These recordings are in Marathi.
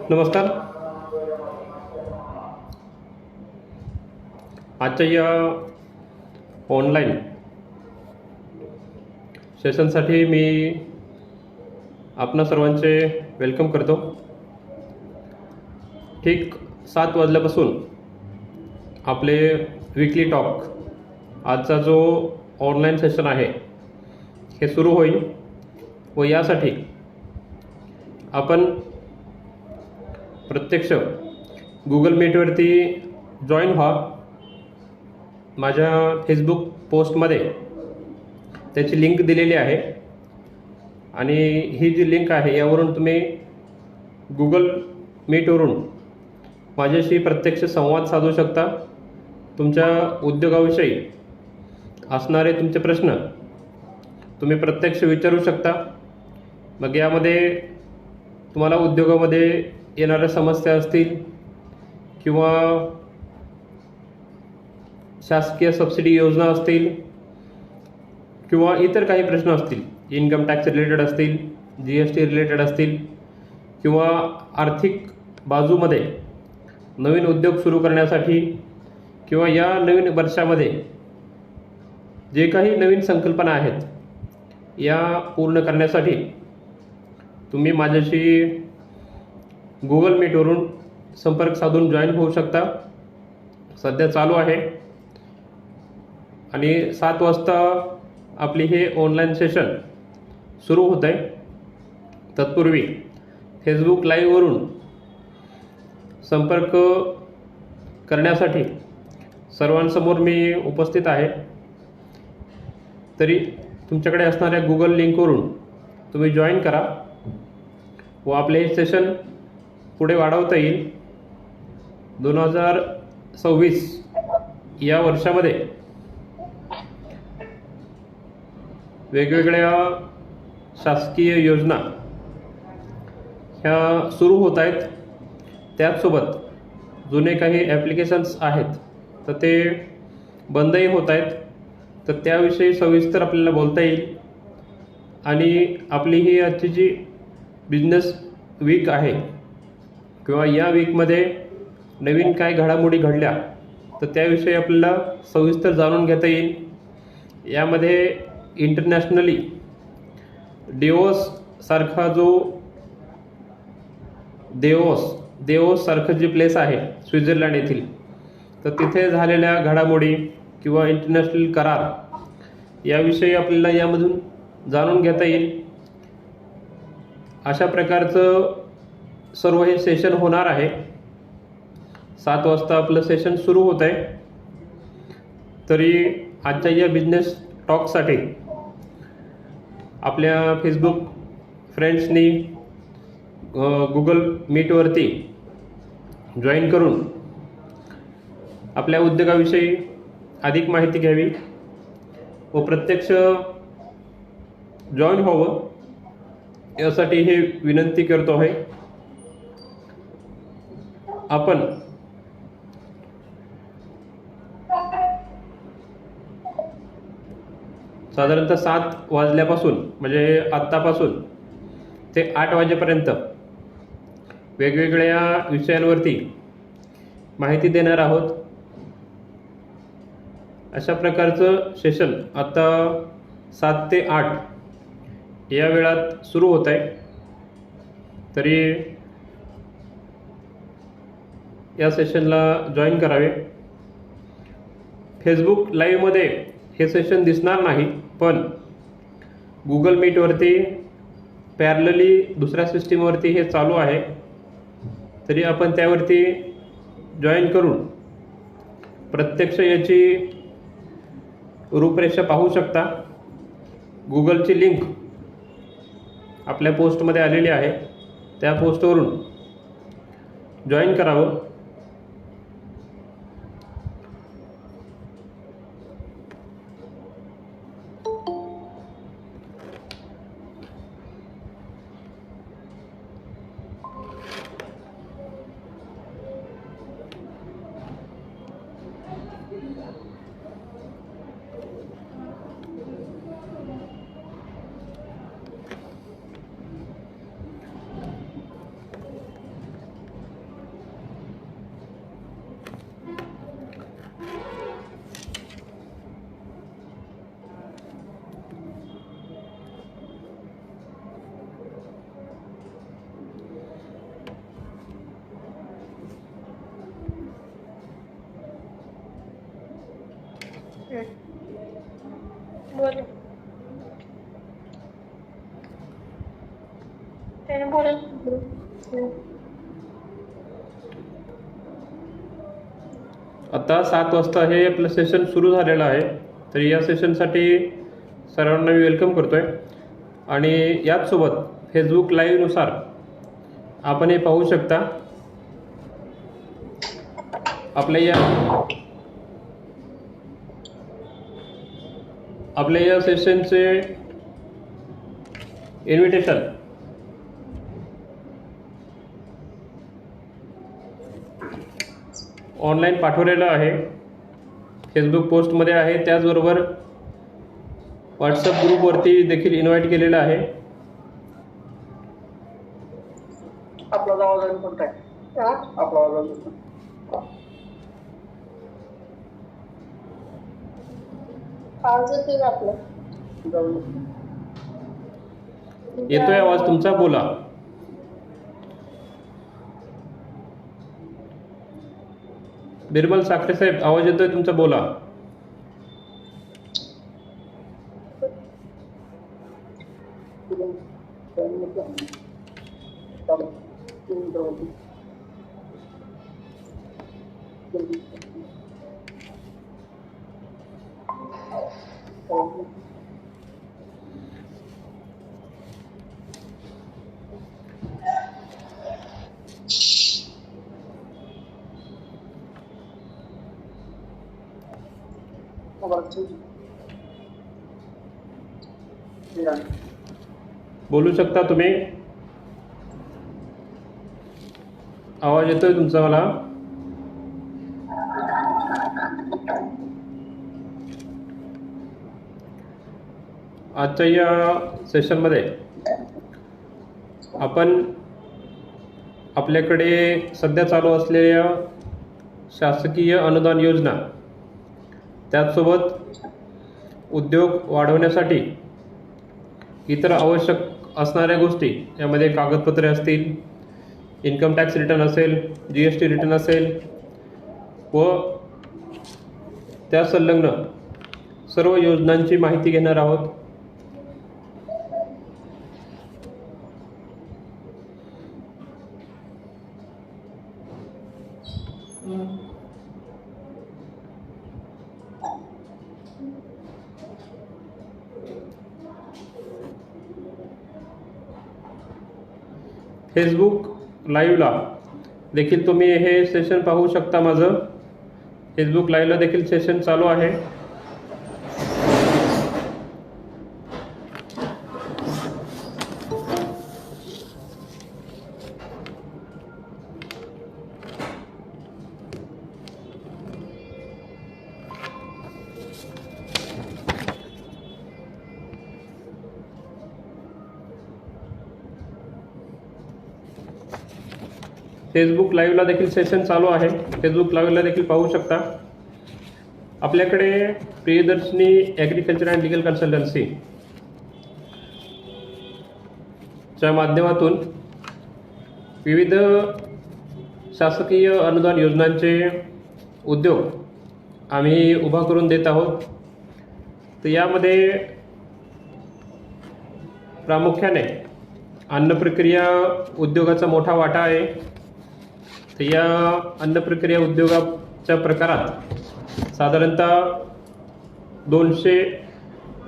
नमस्कार. आजच्या या ऑनलाईन सेशनसाठी मी आपणा सर्वांचे वेलकम करतो. ठीक 7 वाजल्यापासून आपले वीकली टॉक आजचा जो ऑनलाईन सेशन आहे हे सुरू होईल व यासाठी आपण प्रत्यक्ष गुगल मीटवरती जॉईन व्हा. माझ्या फेसबुक पोस्टमध्ये त्याची लिंक दिलेली आहे आणि ही जी लिंक आहे यावरून तुम्ही गुगल मीटवरून माझ्याशी प्रत्यक्ष संवाद साधू शकता. तुमच्या उद्योगाविषयी असणारे तुमचे प्रश्न तुम्ही प्रत्यक्ष विचारू शकता. मग यामध्ये तुम्हाला उद्योगामध्ये येणाऱ्या समस्या असतील किंवा शासकीय सबसिडी योजना असतील किंवा इतर काही प्रश्न असतील, इन्कम टॅक्स रिलेटेड असतील, GST रिलेटेड असतील किंवा आर्थिक बाजूमध्ये नवीन उद्योग सुरू करण्यासाठी किंवा या नवीन वर्षामध्ये जे काही नवीन संकल्पना आहेत या पूर्ण करण्यासाठी तुम्ही माझ्याशी गुगल मीटवरून संपर्क साधून जॉईन होऊ शकता. सध्या चालू आहे आणि 7 वाजता आपली हे ऑनलाईन सेशन सुरू होत आहे. तत्पूर्वी फेसबुक लाईव्हवरून संपर्क करण्यासाठी सर्वांसमोर मी उपस्थित आहे. तरी तुमच्याकडे असणाऱ्या गुगल लिंकवरून तुम्ही जॉईन करा व आपले हे सेशन पुढे वाढवता येईल. 2026 या वर्षामध्ये वेगवेगळ्या शासकीय योजना ह्या सुरू होत आहेत. त्याचसोबत जुने काही ॲप्लिकेशन्स आहेत तर ते बंदही होत आहेत. तर त्याविषयी सविस्तर आपल्याला बोलता येईल आणि आपली ही आजची जी बिझनेस वीक आहे किंवा या वीकमध्ये नवीन काय घडामोडी घडल्या तर त्याविषयी आपल्याला सविस्तर जाणून घेता येईल. यामध्ये इंटरनॅशनली डेवोस सारखा जो देवोस सारखं जी प्लेस आहे स्वित्झर्लंड येथील, तर तिथे झालेल्या घडामोडी किंवा इंटरनॅशनल करार याविषयी आपल्याला यामधून जाणून घेता येईल. अशा प्रकारचं सर्व हे सेशन होणार आहे. 7 वाजता आपलं सेशन सुरू होत आहे. तरी आजच्या या बिझनेस टॉकसाठी आपल्या फेसबुक फ्रेंड्सनी गुगल मीटवरती जॉईन करून आपल्या उद्योगाविषयी अधिक माहिती घ्यावी व प्रत्यक्ष जॉईन व्हावं यासाठी हे विनंती करतो आहे. आपण साधारणतः 7 वाजल्यापासून म्हणजे आत्तापासून ते 8 वाजेपर्यंत वेगवेगळ्या विषयांवरती माहिती देणार आहोत. अशा प्रकारचं सेशन आता 7 ते 8 या वेळात सुरू होत आहे. तरी या सेशनला जॉईन करावे. फेसबुक लाईव्हमध्ये हे सेशन दिसणार नाही, पण गुगल मीटवरती पॅरलली दुसऱ्या सिस्टीमवरती हे चालू आहे. तरी आपण त्यावरती जॉईन करून प्रत्यक्ष याची रूपरेषा पाहू शकता. गुगलची लिंक आपल्या पोस्टमध्ये आलेली आहे, त्या पोस्टवरून जॉईन करावं. बोला. त्याने बोला. आता 7 वाजता हे आपलं सेशन सुरू झालेलं आहे. तर या सेशनसाठी सर्वांना मी वेलकम करतोय. आणि याचसोबत फेसबुक लाईव्हनुसार आपण हे पाहू शकता, आपल्या या सेशनचे इन्व्हिटेशन ऑनलाईन पाठवलेलं आहे, फेसबुक पोस्टमध्ये आहे, त्याचबरोबर व्हॉट्सअप ग्रुपवरती देखील इन्व्हाइट केलेलं आहे. आपला आवाज आहे कोणता आहे? आपला आवाज येतोय आपलं. येतोय आवाज तुमचा, बोला. बिरबल साखरे साहेब, आवाज येतोय तुमचा, बोला. बोलू शकता तुम्ही, आवाज येतोय तुमचा मला. आजच्या या सेशनमध्ये आपण आपल्याकडे सध्या चालू असलेल्या शासकीय अनुदान योजना, त्याचसोबत उद्योग वाढवण्यासाठी इतर आवश्यक असणाऱ्या गोष्टी, यामध्ये कागदपत्रे असतील, इन्कम टॅक्स रिटर्न असेल, GST रिटर्न असेल व त्या संलग्न सर्व योजनांची माहिती घेणार आहोत. फेसबुक लाईव्हला देखील तुम्ही हे सेशन पाहू शकता. माझं फेसबुक लाईव्हला देखील सेशन चालू आहे. फेसबुक लाईव्हला देखील सेशन चालू आहे. फेसबुक लाईव्हला देखील पाहू शकता. आपल्याकडे Priyadarshini agriculture and legal consultancy च्या माध्यमातून विविध शासकीय अनुदान योजनांचे उद्योग आम्ही उभा करून देत आहोत. तर यामध्ये प्रामुख्याने अन्न प्रक्रिया उद्योगाचा मोठा वाटा आहे. तर या अन्न प्रक्रिया उद्योगाच्या प्रकारात साधारणतः 200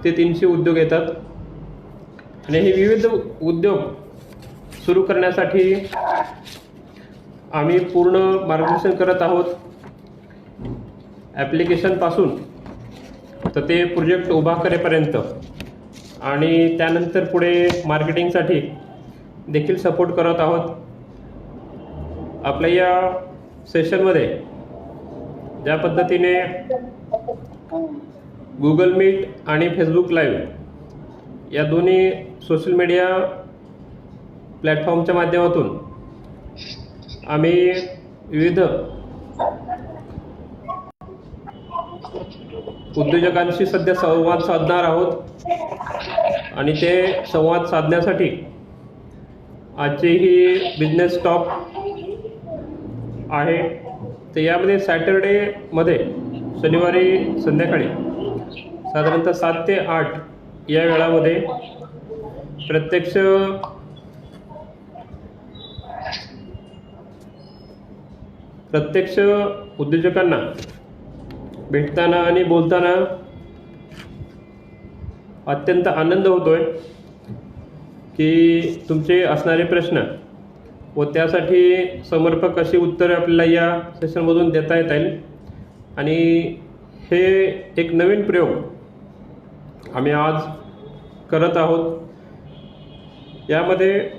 ते 300 उद्योग येतात. आणि हे विविध उद्योग सुरू करण्यासाठी आम्ही पूर्ण मार्गदर्शन करत आहोत. ॲप्लिकेशनपासून तर ते प्रोजेक्ट उभा करेपर्यंत, आणि त्यानंतर पुढे मार्केटिंगसाठी देखील सपोर्ट करत आहोत. आपल्या या सेशनमध्ये ज्या पद्धतीने गुगल मीट आणि फेसबुक लाईव्ह या दोन्ही सोशल मीडिया प्लॅटफॉर्मच्या माध्यमातून आम्ही विविध उद्योजकांशी सध्या संवाद साधणार आहोत. आणि ते संवाद साधण्यासाठी आजची ही बिझनेस टॉक आहे. तर यामध्ये सॅटरडेमध्ये शनिवारी संध्याकाळी साधारणतः 7 ते 8 या वेळामध्ये प्रत्यक्ष उद्योजकांना भेटताना आणि बोलताना अत्यंत आनंद होतोय की तुमचे असणारे प्रश्न व त्यासाठी समर्पक अशी उत्तरे आपल्याला या सेशनमधून देता येतील. आणि हे एक नवीन प्रयोग आम्ही आज करत आहोत. यामध्ये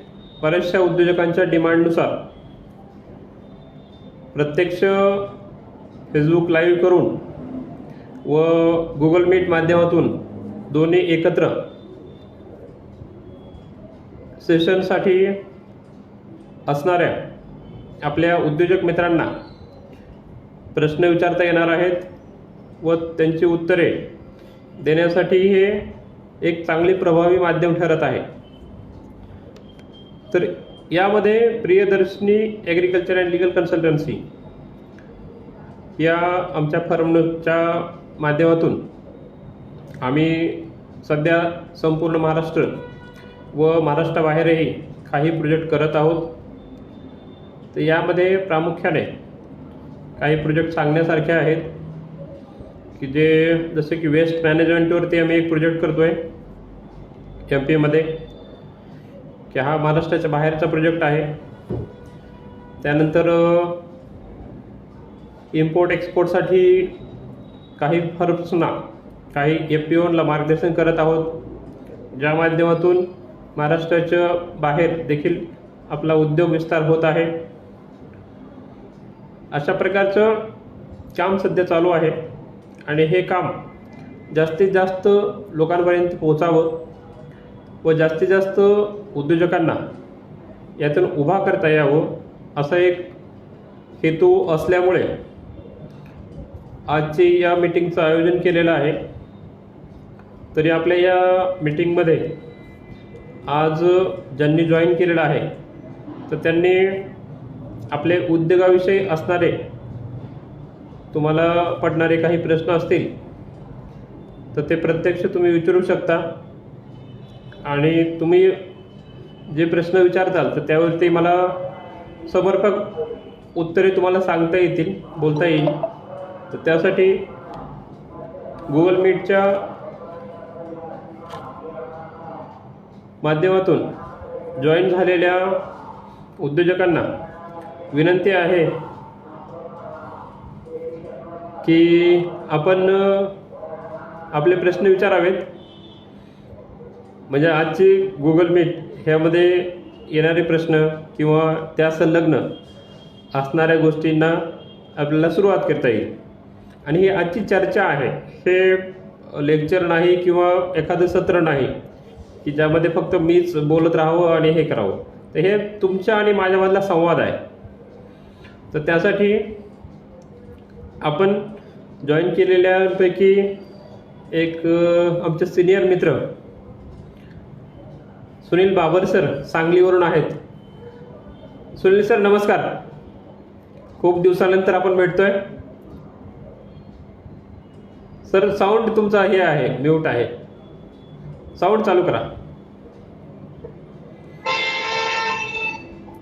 बऱ्याचशा उद्योजकांच्या डिमांडनुसार प्रत्यक्ष फेसबुक लाईव्ह करून व गुगल मीट माध्यमातून दोन्ही एकत्र सेशनसाठी असणाऱ्या आपल्या उद्योजक मित्रांना प्रश्न विचारता येणार आहेत व त्यांची उत्तरे देण्यासाठी हे एक चांगली प्रभावी माध्यम ठरत आहे. तर यामध्ये Priyadarshini agriculture and legal consultancy या आमच्या फर्मच्या माध्यमातून आम्ही सध्या संपूर्ण महाराष्ट्र व महाराष्ट्राबाहेरही काही प्रोजेक्ट करत आहोत. तर यामध्ये प्रामुख्याने काही प्रोजेक्ट सांगण्यासारखे आहेत की जे जसे की वेस्ट मॅनेजमेंटवरती आम्ही एक प्रोजेक्ट करतो आहे MP की हा महाराष्ट्राच्या बाहेरचा प्रोजेक्ट आहे. त्यानंतर इम्पोर्ट एक्सपोर्टसाठी काही फर्म्सना काही FPOला मार्गदर्शन करत आहोत, ज्या माध्यमातून महाराष्ट्राच्या बाहेर देखील आपला उद्योग विस्तार होत आहे. अशा प्रकारचं काम सध्या चालू आहे आणि हे काम जास्तीत जास्त लोकांपर्यंत पोहोचावं व जास्तीत जास्त उद्योजकांना यातून उभा करता यावं असा एक हेतू असल्यामुळे आजची या मीटिंगचं आयोजन केलेलं आहे. तरी आपल्या या मीटिंगमध्ये आज ज्यांनी जॉईन केलेलं आहे तर त्यांनी आपले उद्योगाविषयी असणारे तुम्हाला पडणारे काही प्रश्न असतील तर ते प्रत्यक्ष तुम्ही विचारू शकता आणि तुम्ही जे प्रश्न विचारताल तर त्यावरती मला समर्पक उत्तरे तुम्हाला सांगता येतील, बोलता येईल. तर त्यासाठी गुगल मीटच्या माध्यमातून जॉईन झालेल्या उद्योजकांना विनंती आहे की आपण आपले प्रश्न विचारावेत. म्हणजे आजची गुगल मीट ह्यामध्ये येणारे प्रश्न किंवा त्या संलग्न असणाऱ्या गोष्टींना आपल्याला सुरुवात करता येईल. आणि ही आजची चर्चा आहे, हे लेक्चर नाही किंवा एखादं सत्र नाही की ज्यामध्ये फक्त मीच बोलत राहावं आणि हे करावं. तर हे तुमच्या आणि माझ्यामधला संवाद आहे. तर त्यासाठी आपण जॉईन केलेल्यापैकी एक आमचे सिनियर मित्र सुनील बाबर सर सांगलीवरून आहेत. सुनील सर नमस्कार. खूप दिवसानंतर आपण भेटतोय. सर साऊंड तुमचा हे आहे, म्यूट आहे. साऊंड चालू करा.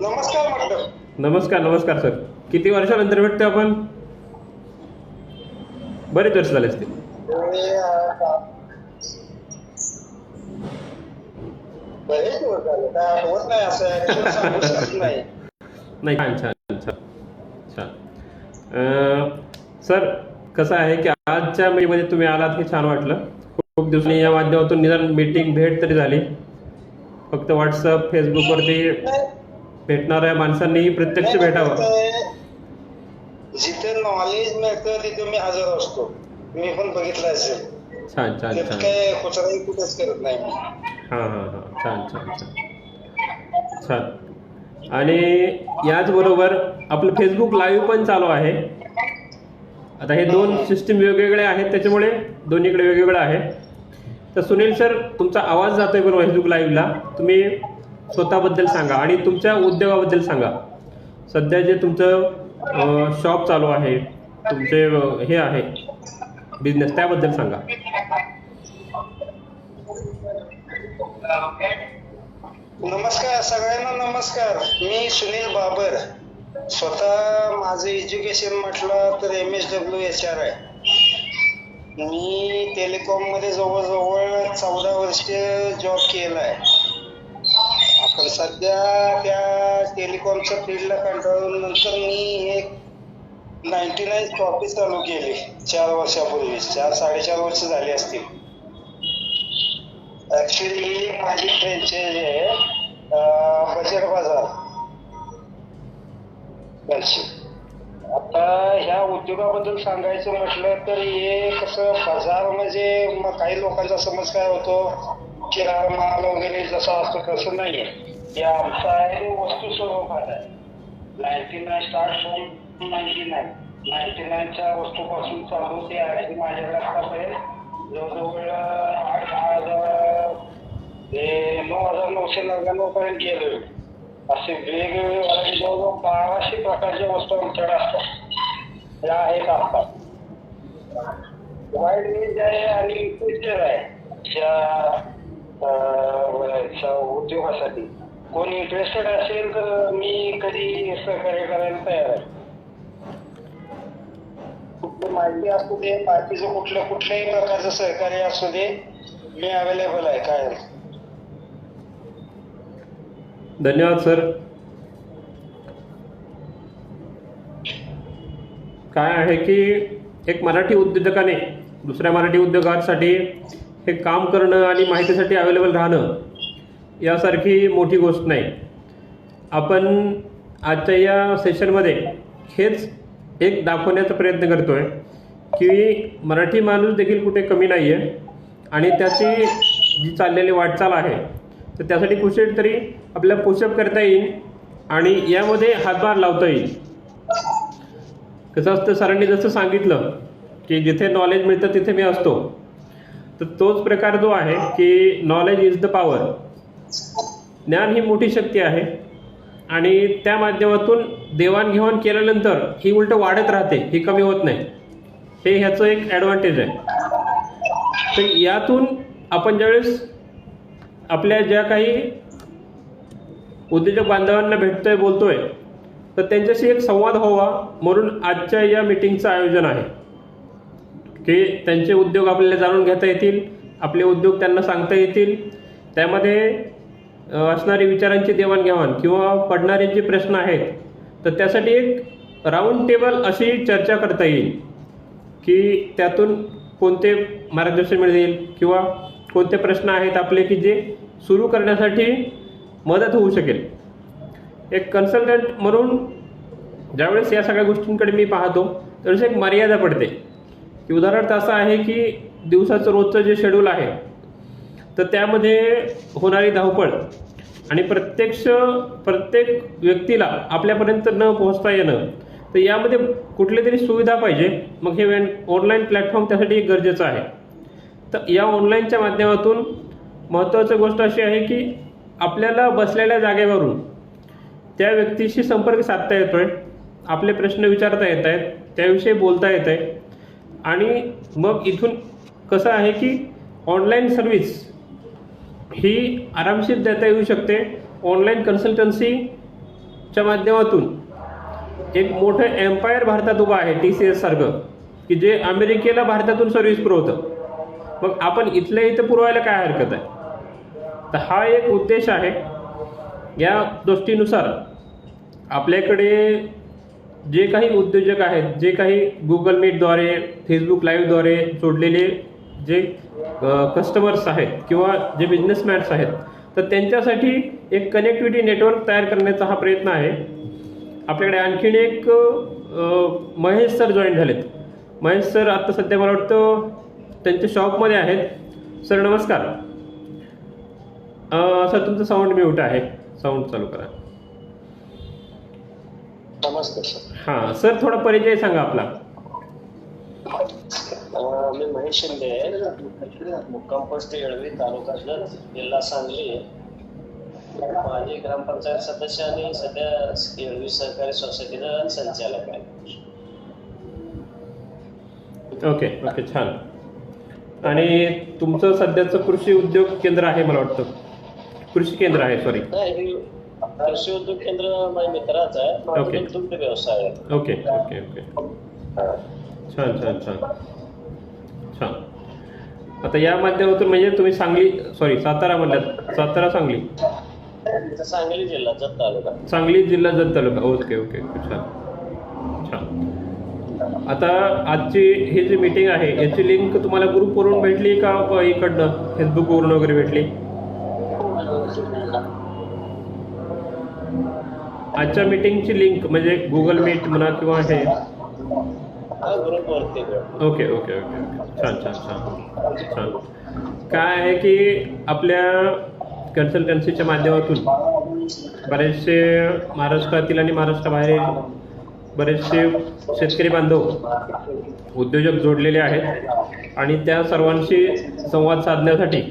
नमस्कार मॅडम. नमस्कार नमस्कार सर. किती वर्षानंतर भेटतोय आपण? बरेच वर्ष झाले असतील. नाही छान छान छान छान. सर कसं आहे की आजच्या मीटिंगमध्ये तुम्ही आलात हे छान वाटलं. खूप दिवसांनी या माध्यमातून निदान मीटिंग भेट तरी झाली. फक्त व्हॉट्सअप फेसबुकवरती भेटणाऱ्या माणसांनीही प्रत्यक्ष भेटावं. जिथे नॉलेज मिळतं तिथे मी हजर असतो. मी पण बघितलं असेल. छान छान छान. काय कुठलाही कुठेच करत नाही. हां हां हां छान छान छान छान. आणि याचबरोबर आपलं फेसबुक लाईव्ह पण चालू आहे. आता हे दोन सिस्टीम वेगवेगळे आहेत त्याच्यामुळे दोन्हीकडे वेगवेगळं आहे. तर सुनील सर तुमचा आवाज जातोय बरोबर फेसबुक लाईव्हला. तुम्ही स्वतःबद्दल सांगा आणि तुमच्या उद्योगाबद्दल सांगा. सध्या जे तुमचं शॉप चालू आहे, तुमचे हे आहे बिझनेस, त्याबद्दल सांगा. नमस्कार सगळ्यांना. नमस्कार. मी सुनील बाबर. स्वतः माझं एज्युकेशन म्हटलं तर MSWHR आहे. मी टेलिकॉम मध्ये जवळजवळ 14 वर्ष जॉब केलाय. आपण सध्या त्या टेलिकॉमच्या फील्डला कंटाळून नंतर मी एक 99 कॉपी चालू केली 4 वर्षापूर्वी. 4-4.5 वर्ष झाली असतील. ऍक्च्युली माझी फ्रँचाइज आहे बजेट बाजार त्यांची. आता ह्या उद्योगाबद्दल सांगायचं म्हटलं तर हे कसं बाजार म्हणजे काही लोकांचा समज काय होतो किराणा माल वगैरे जसा असतो तसं नाहीये. हे आमचं आहे वस्तू स्वरूपात आहे. 99 स्टार्ट होऊन 99च्या वस्तूपासून चालू ते आहे माझ्याकडे आतापर्यंत जवळजवळ 8,000 ते 9,999 पर्यंत गेलोय. असे वेगवेगळे जवळजवळ 1200 प्रकारच्या वस्तू आमच्याकडे असतात. त्या आहेत आता वाईड रेंज आहे आणि इंटरेस्टेड आहे त्या उद्योगासाठी. कोण इंटरेस्टेड असेल तर मी कधी सहकार्य करायला तयार आहे. कुठली माहिती असू दे, बाकीचं कुठल्याही प्रकारचं सहकार्य असू दे, मी अवेलेबल आहे काय. धन्यवाद सर. काय आहे की एक मराठी उद्योजकाने दुसऱ्या मराठी उद्योगासाठी हे काम करणं आणि माहितीसाठी अवेलेबल राहणं यासारखी मोठी गोष्ट नाही. आपण आजच्या या सेशनमध्ये हेच एक दाखवण्याचा प्रयत्न करतो आहे की मराठी माणूस देखील कुठे कमी नाही आहे आणि त्याची जी चाललेली वाटचाल आहे तर त्यासाठी कुठे तरी आपल्याला पुशअप करता येईल आणि यामध्ये हातभार लावता येईल. कसं असतं, सरांनी जसं सांगितलं की जिथे नॉलेज मिळतं तिथे मी असतो, तर तोच प्रकार जो आहे की नॉलेज इज द पॉवर. ज्ञान ही मोठी शक्ती आहे आणि त्या माध्यमातून देवाणघेवाण केल्यानंतर ही उलट वाढत राहते, ही कमी होत नाही. हे ह्याचं एक ॲडव्हान्टेज आहे. तर यातून आपण ज्यावेळेस आपल्या ज्या काही उद्योजक बांधवांना भेटतोय बोलतोय तर त्यांच्याशी एक संवाद व्हावा म्हणून आजच्या या मीटिंगचं आयोजन आहे की त्यांचे उद्योग आपल्याला जाणून घेता येतील, आपले उद्योग त्यांना सांगता येतील, त्यामध्ये असणारी विचारांची देवाणघेवाण किंवा पडणारे जे प्रश्न आहेत तर त्यासाठी एक राऊंड टेबल अशी चर्चा करता येईल की त्यातून कोणते मार्गदर्शन मिळेल किंवा कोणते प्रश्न आहेत आपले की जे सुरू करण्यासाठी मदत होऊ शकेल. एक कन्सल्टंट म्हणून ज्यावेळेस या सगळ्या गोष्टींकडे मी पाहतो त्यावेळेस एक मर्यादा पडते की उदाहरणार्थ असं आहे की दिवसाचं रोजचं जे शेड्यूल आहे तर त्यामध्ये होणारी धावपळ आणि प्रत्येक व्यक्तीला आपल्यापर्यंत न पोहोचता येणं, तर यामध्ये कुठली तरी सुविधा पाहिजे. मग हे ऑनलाईन प्लॅटफॉर्म त्यासाठी एक गरजेचं आहे. तर या ऑनलाईनच्या माध्यमातून महत्त्वाची गोष्ट अशी आहे की आपल्याला बसलेल्या जागेवरून त्या व्यक्तीशी संपर्क साधता येतो आहे, आपले प्रश्न विचारता येत आहेत, त्याविषयी बोलता येत आहे. आणि मग इथून कसं आहे की ऑनलाईन सर्व्हिस ही आरामशीर देता येऊ शकते. ऑनलाईन कन्सल्टन्सीच्या माध्यमातून एक मोठं एम्पायर भारतात उभं आहे TCS सारखं की जे अमेरिकेला भारतातून सर्व्हिस पुरवतं. मग आपण इथल्या इथं पुरवायला काय हरकत आहे. तर हा एक उद्देश आहे. या दृष्टीनुसार आपल्याकडे जे काही उद्योजक आहेत, जे काही गुगल मीटद्वारे, फेसबुक लाईव्हद्वारे जोडलेले जे कस्टमर्स आहेत किंवा जे बिझनेसमॅन्स आहेत तर त्यांच्यासाठी एक कनेक्टिव्हिटी नेटवर्क तयार करण्याचा हा प्रयत्न आहे. आपल्याकडे आणखीन एक महेश सर जॉईन झालेत. महेश सर आत्ता सध्या मला वाटतं त्यांच्या शॉपमध्ये आहेत. सर नमस्कार. सर तुमचं साऊंड म्यूट आहे, साऊंड चालू करा. नमस्ते सर. हां सर, थोडा परिचय सांगा आपला. मी महेश शिंदे, मुक्काम पोस्ट येळवी, तालुका जत, जिल्हा सांगली. माझी ग्रामपंचायत सदस्य आणि सध्या येळवी सहकारी सोसायटीचा संचालक आहे. ओके, छान. आणि तुमचं सध्याचं कृषी उद्योग केंद्र आहे मला वाटतं, कृषी केंद्र आहे, सॉरी. नाही, हे कृषी उद्योग केंद्र माझ्या मित्राचं आहे. माझा ओके. दुग्ध व्यवसाय आहे. ओके ओके ओके, छान छान छान छान. आता या माध्यमातून म्हणजे तुम्ही सातारा म्हणल्यात, सातारा सांगली, सांगली जिल्हा जत तालुका. सांगली जिल्हा जत तालुका. ओके ओके ओके, छान छान. आता आजची ही जी मीटिंग आहे याची लिंक तुम्हाला ग्रुपवरून भेटली का इकडनं फेसबुकवरून वगैरे भेटली? आजच्या मीटिंगची लिंक म्हणजे गुगल मीट म्हणा किंवा हे? ग्रुपवरती. ओके ओके ओके ओके, छान छान छान छान. काय आहे की आपल्या कन्सल्टन्सीच्या माध्यमातून बरेचसे महाराष्ट्रातील आणि महाराष्ट्राबाहेर बरेचसे शेतकरी बांधव, उद्योजक जोडलेले आहेत आणि त्या सर्वांशी संवाद साधण्यासाठी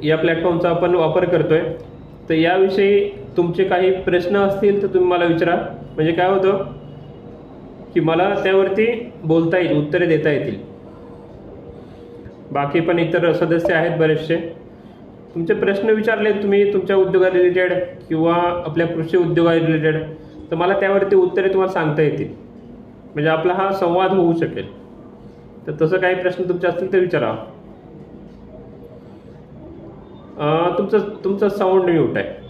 या प्लॅटफॉर्मचा आपण वापर करतोय. तर याविषयी तुमचे काही प्रश्न असतील तर तुम्ही मला विचारा. म्हणजे काय होतं की मला त्यावरती बोलता येईल, उत्तरे देता येतील. बाकी पण इतर सदस्य आहेत बरेचसे, तुमचे प्रश्न विचारले तुम्ही तुमच्या उद्योगा रिलेटेड किंवा आपल्या कृषी उद्योगा रिलेटेड, तर मला त्यावरती उत्तरे तुम्हाला सांगता येतील. म्हणजे आपला हा संवाद होऊ शकेल. तर तसं काही प्रश्न तुमचे असतील तर विचारा. तुमचा साऊंड म्यूट आहे.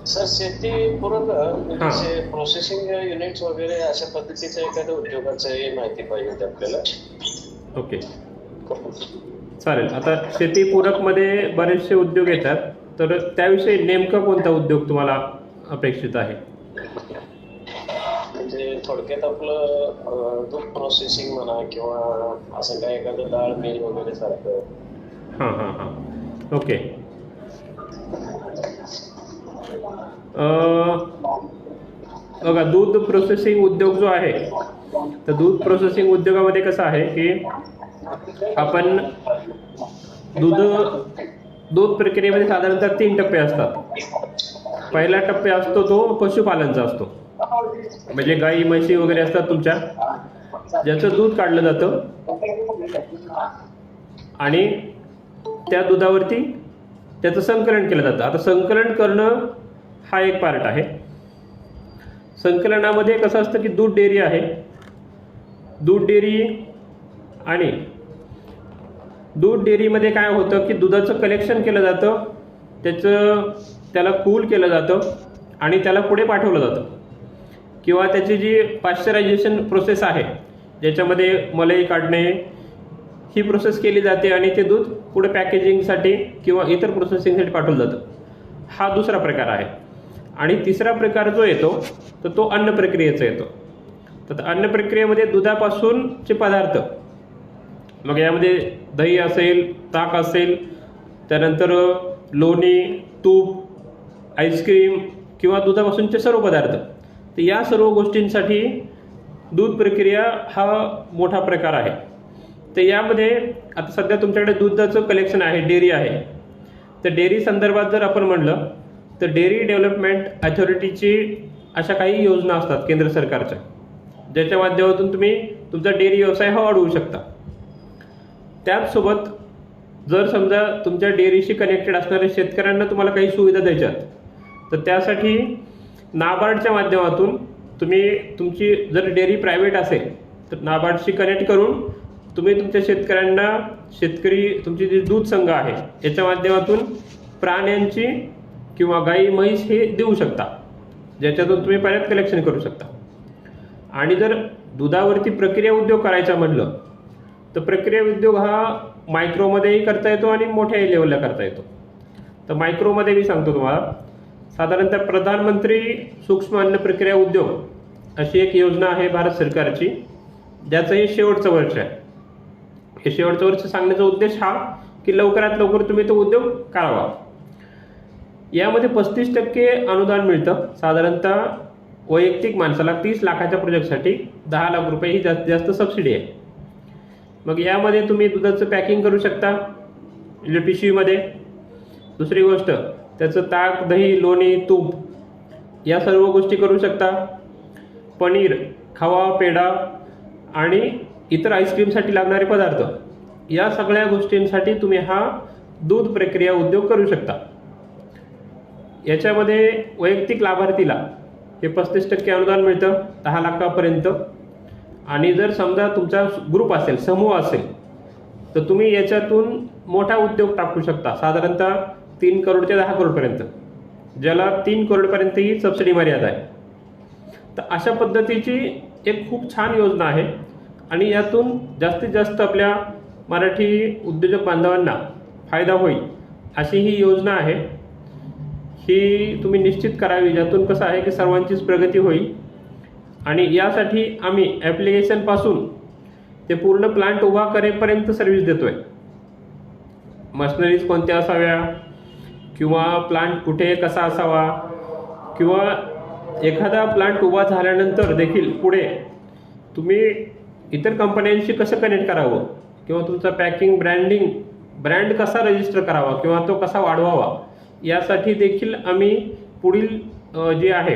सर, शेती पूरक म्हणजे प्रोसेसिंग युनिट्स वगैरे अशा पद्धतीच्या एखाद्या उद्योगाची माहिती पाहिजे होती आपल्याला. ओके, चालेल. आता शेतीपूरकमध्ये बरेचसे उद्योग येतात, तर त्याविषयी नेमका कोणता उद्योग तुम्हाला अपेक्षित आहे? म्हणजे थोडक्यात आपलं दूध प्रोसेसिंग म्हणा किंवा असं काय एखादं डाळ मिल वगैरे सारखं. हां हां हां, ओके. बघा, दूध प्रोसेसिंग उद्योग जो आहे, तर दूध प्रोसेसिंग उद्योगामध्ये कसं आहे की आपण दूध प्रक्रियेमध्ये साधारणतः 3 टप्पे असतात. पहिला टप्पे असतो तो पशुपालनचा असतो, म्हणजे गाई म्हशी वगैरे असतात तुमच्या, ज्याचं दूध काढलं जातं आणि त्या दुधावरती त्याचं संकलन केलं जातं. आता संकलन करणं हा एक पार्ट आहे. संकलनामध्ये कसं असतं की दूध डेअरी आहे, दूध डेअरी आणि दूध डेअरीमध्ये काय होतं की दुधाचं कलेक्शन केलं जातं, त्याला कूल केलं जातं आणि त्याला पुढे पाठवलं जातं. किंवा त्याची जी पाश्चरायझेशन प्रोसेस आहे, ज्याच्यामध्ये मलई काढणे, ही प्रोसेस केली जाते आणि ते दूध पुढे पॅकेजिंगसाठी किंवा इतर प्रोसेसिंगसाठी पाठवलं जातं. हा दुसरा प्रकार आहे. आणि तिसरा प्रकार जो येतो तर तो अन्न प्रक्रियेचा येतो. तर अन्न प्रक्रियेमध्ये दुधापासूनचे पदार्थ, मग यामध्ये दही असेल, ताक असेल, त्यानंतर लोणी, तूप, आईस्क्रीम किंवा दुधापासूनचे सर्व पदार्थ, तर या सर्व गोष्टींसाठी दूध प्रक्रिया हा मोठा प्रकार आहे. तर यामध्ये आता सध्या तुमच्याकडे दुधाचं कलेक्शन आहे, डेअरी आहे. तर डेअरी संदर्भात जर आपण म्हणलं तर डेअरी डेव्हलपमेंट अथॉरिटीची अशा काही योजना असतात केंद्र सरकारच्या, ज्याच्या माध्यमातून तुम्ही तुमचा डेअरी व्यवसाय हा वाढवू शकता. त्याचसोबत जर समजा तुमच्या डेअरीशी कनेक्टेड असणाऱ्या शेतकऱ्यांना तुम्हाला काही सुविधा द्यायच्यात, तर त्यासाठी नाबार्डच्या माध्यमातून तुम्ही तुमची जर डेअरी प्रायव्हेट असेल तर नाबार्डशी कनेक्ट करून तुम्ही तुमच्या शेतकऱ्यांना तुमची जी दूध संघ आहे याच्या माध्यमातून प्राण्यांची किंवा गाई म्हैस हे देऊ शकता, ज्याच्यातून तुम्ही परत कलेक्शन करू शकता. आणि जर दुधावरती प्रक्रिया उद्योग करायचा म्हटलं तर प्रक्रिया उद्योग हा मायक्रोमध्येही करता येतो आणि मोठ्याही लेवलला करता येतो. तर मायक्रोमध्ये मी सांगतो तुम्हाला, साधारणतः प्रधानमंत्री सूक्ष्म अन्न प्रक्रिया उद्योग अशी एक योजना आहे भारत सरकारची, ज्याचं हे शेवटचं वर्ष आहे. हे शेवटचं वर्ष सांगण्याचा उद्देश हा की लवकरात लवकर तुम्ही तो उद्योग करावा. यामध्ये 35% अनुदान मिळतं. साधारणतः वैयक्तिक माणसाला 30 लाखाच्या प्रोजेक्टसाठी 10 लाख रुपये ही जास्तीत जास्त सबसिडी आहे. मग यामध्ये तुम्ही दुधाचं पॅकिंग करू शकता पिशवीमध्ये. दुसरी गोष्ट, त्याचं ताक, दही, लोणी, तूप या सर्व गोष्टी करू शकता. पनीर खवा, पेढा आणि इतर आईस्क्रीमसाठी लागणारे पदार्थ या सगळ्या गोष्टींसाठी तुम्ही हा दूध प्रक्रिया उद्योग करू शकता. याच्यामध्ये वैयक्तिक लाभार्थीला हे 35% अनुदान मिळतं 10 लाखापर्यंत. आणि जर समजा तुमचा ग्रुप असेल, समूह असेल, तर तुम्ही याच्यातून मोठा उद्योग टाकू शकता, साधारणतः 3 करोड ते 10 करोडपर्यंत, ज्याला 3 करोडपर्यंत ही सबसिडी मर्यादा आहे. तर अशा पद्धतीची एक खूप छान योजना आहे आणि यातून जास्तीत जास्त आपल्या मराठी उद्योजक बांधवांना फायदा होईल अशी ही योजना आहे. ही तुम्ही निश्चित करावी, ज्यातून कसं आहे की सर्वांचीच प्रगती होईल. आणि यासाठी आम्ही ॲप्लिकेशनपासून ते पूर्ण प्लांट उभा करेपर्यंत सर्व्हिस देतो आहे. मशिनरीज कोणत्या असाव्या किंवा प्लांट कुठे कसा असावा किंवा एखादा प्लांट उभा झाल्यानंतर देखील पुढे तुम्ही इतर कंपन्यांशी कसं कनेक्ट करावं किंवा तुमचा पॅकिंग ब्रँड कसा रजिस्टर करावा किंवा तो कसा वाढवावा यासाठी देखील आम्ही पुढील जी आहे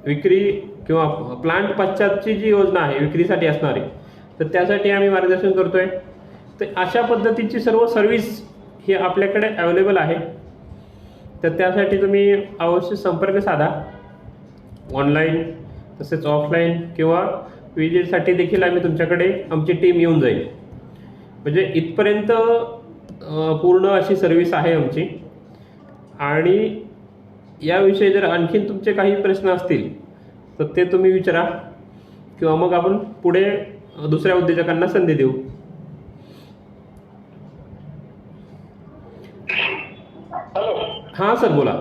विक्री किंवा प्लांट पश्चातची जी योजना आहे विक्रीसाठी असणारी, तर त्यासाठी आम्ही मार्गदर्शन करतो आहे. तर अशा पद्धतीची सर्व सर्व्हिस ही आपल्याकडे अवेलेबल आहे. तर त्यासाठी तुम्ही अवश्य संपर्क साधा, ऑनलाईन तसेच ऑफलाईन किंवा विजिटसाठी देखील आम्ही तुमच्याकडे आमची टीम येऊन जाईल. म्हणजे इथपर्यंत पूर्ण अशी सर्व्हिस आहे आमची. आणि याविषयी जर आणखीन तुमचे काही प्रश्न असतील तर ते तुम्ही विचारा किंवा मग आपण पुढे दुसऱ्या उद्योजकांना संधी देऊ. हॅलो. हां सर बोला.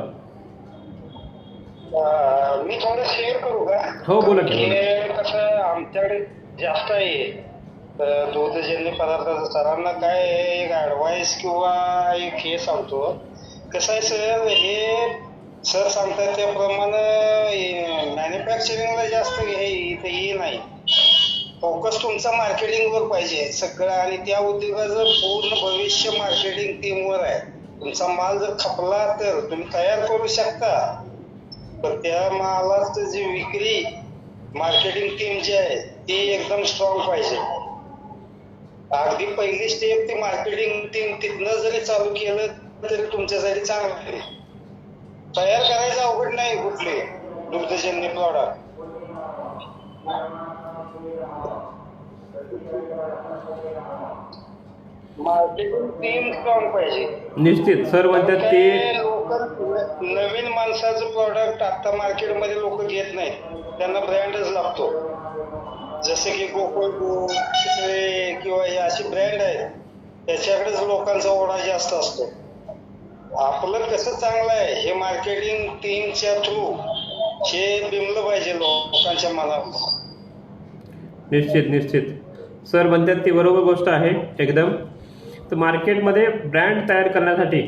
मी थोडं शेअर करू का? हो बोला की. हे कसं आमच्याकडे जास्त आहे दूधजन्य पदार्थाचं. सरांना काय एक ऍडवाइस किंवा एक हे सांगतो. कसं आहे सर, हे सर सांगतात त्याप्रमाणे मॅन्युफॅक्चरिंगला जास्त हे नाही. फोकस तुमचा मार्केटिंगवर पाहिजे सगळं. आणि त्या उद्योगाचं पूर्ण भविष्य मार्केटिंग टीमवर आहे. तुमचा माल जर खपला तर तुम्ही तयार करू शकता, तर त्या मालाचं जी विक्री मार्केटिंग टीम जी आहे ती एकदम स्ट्रॉंग पाहिजे. अगदी पहिली स्टेप ती मार्केटिंग टीम तिथनं जरी चालू केलं तरी तुमच्यासाठी चांगलं आहे. तयार करायचं अवघड नाही कुठले दुग्धजन्य प्रॉडक्ट. मार्केटिंग टीम स्ट्रॉंग पाहिजे. निश्चित सर म्हणतात ते लोकल नवीन माणसाचं प्रॉडक्ट आता मार्केटमध्ये लोक घेत नाहीत, त्यांना ब्रँडच लागतो. जसे की गोकुळ किंवा हे अशी ब्रँड आहेत त्याच्याकडेच लोकांचा ओढा जास्त असतो. आपलं कसं चांगलं आहे हे मार्केटिंग टीमच्या थ्रू हे बिंबलं पाहिजे लोकांच्या मनात. निश्चित सर म्हणतात ती बरोबर गोष्ट आहे एकदम. तर मार्केटमध्ये ब्रँड तयार करण्यासाठी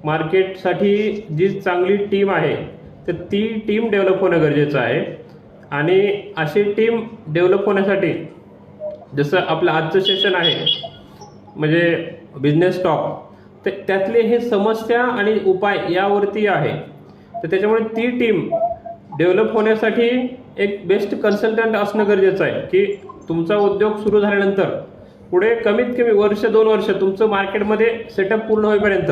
मार्केटसाठी जी चांगली टीम आहे तर ती टीम डेव्हलप होणं गरजेचं आहे. आणि अशी टीम डेव्हलप होण्यासाठी जसं आपलं आजचं सेशन आहे म्हणजे बिझनेस टॉक, तर त्यातले हे समस्या आणि उपाय यावरती आहे. तर त्याच्यामुळे ती टीम डेव्हलप होण्यासाठी एक बेस्ट कन्सल्टंट असणं गरजेचं आहे की तुमचा उद्योग सुरू झाल्यानंतर पुढे कमीत कमी 1-2 वर्ष तुमचं मार्केटमध्ये सेटअप पूर्ण होईपर्यंत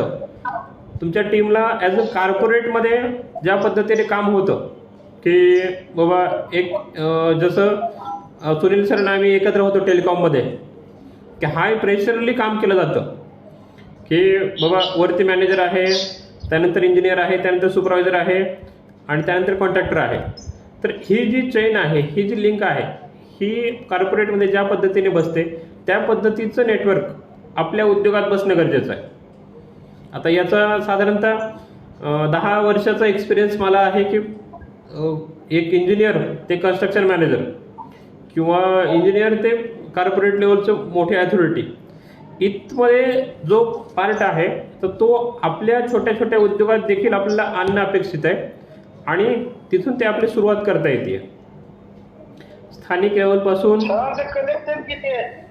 तुमच्या टीमला ॲज अ कॉर्पोरेटमध्ये ज्या पद्धतीने काम होतं की बाबा एक जसं सुनील सर आम्ही एकत्र होतो टेलिकॉममध्ये की हाय प्रेशरली काम केलं जातं की बाबा वरती मॅनेजर आहे, त्यानंतर इंजिनियर आहे, त्यानंतर सुपरवायझर आहे आणि त्यानंतर कॉन्ट्रॅक्टर आहे. तर ही जी चेन आहे, ही जी लिंक आहे, ही कॉर्पोरेटमध्ये ज्या पद्धतीने बसते त्या पद्धतीचं नेटवर्क आपल्या उद्योगात बसणं गरजेचं आहे. आता याचा साधारणतः 10 वर्षाचा एक्सपिरियन्स मला आहे की एक इंजिनियर ते कन्स्ट्रक्शन मॅनेजर किंवा इंजिनियर ते कॉर्पोरेट लेवलचं मोठी अथॉरिटी इथमध्ये जो पार्ट आहे तर तो आपल्या छोट्या छोट्या उद्योगात देखील आपल्याला आणणं अपेक्षित आहे आणि तिथून ते आपली सुरुवात करता येते. स्थानिक लेवलपासून कलेक्शन किती आहे?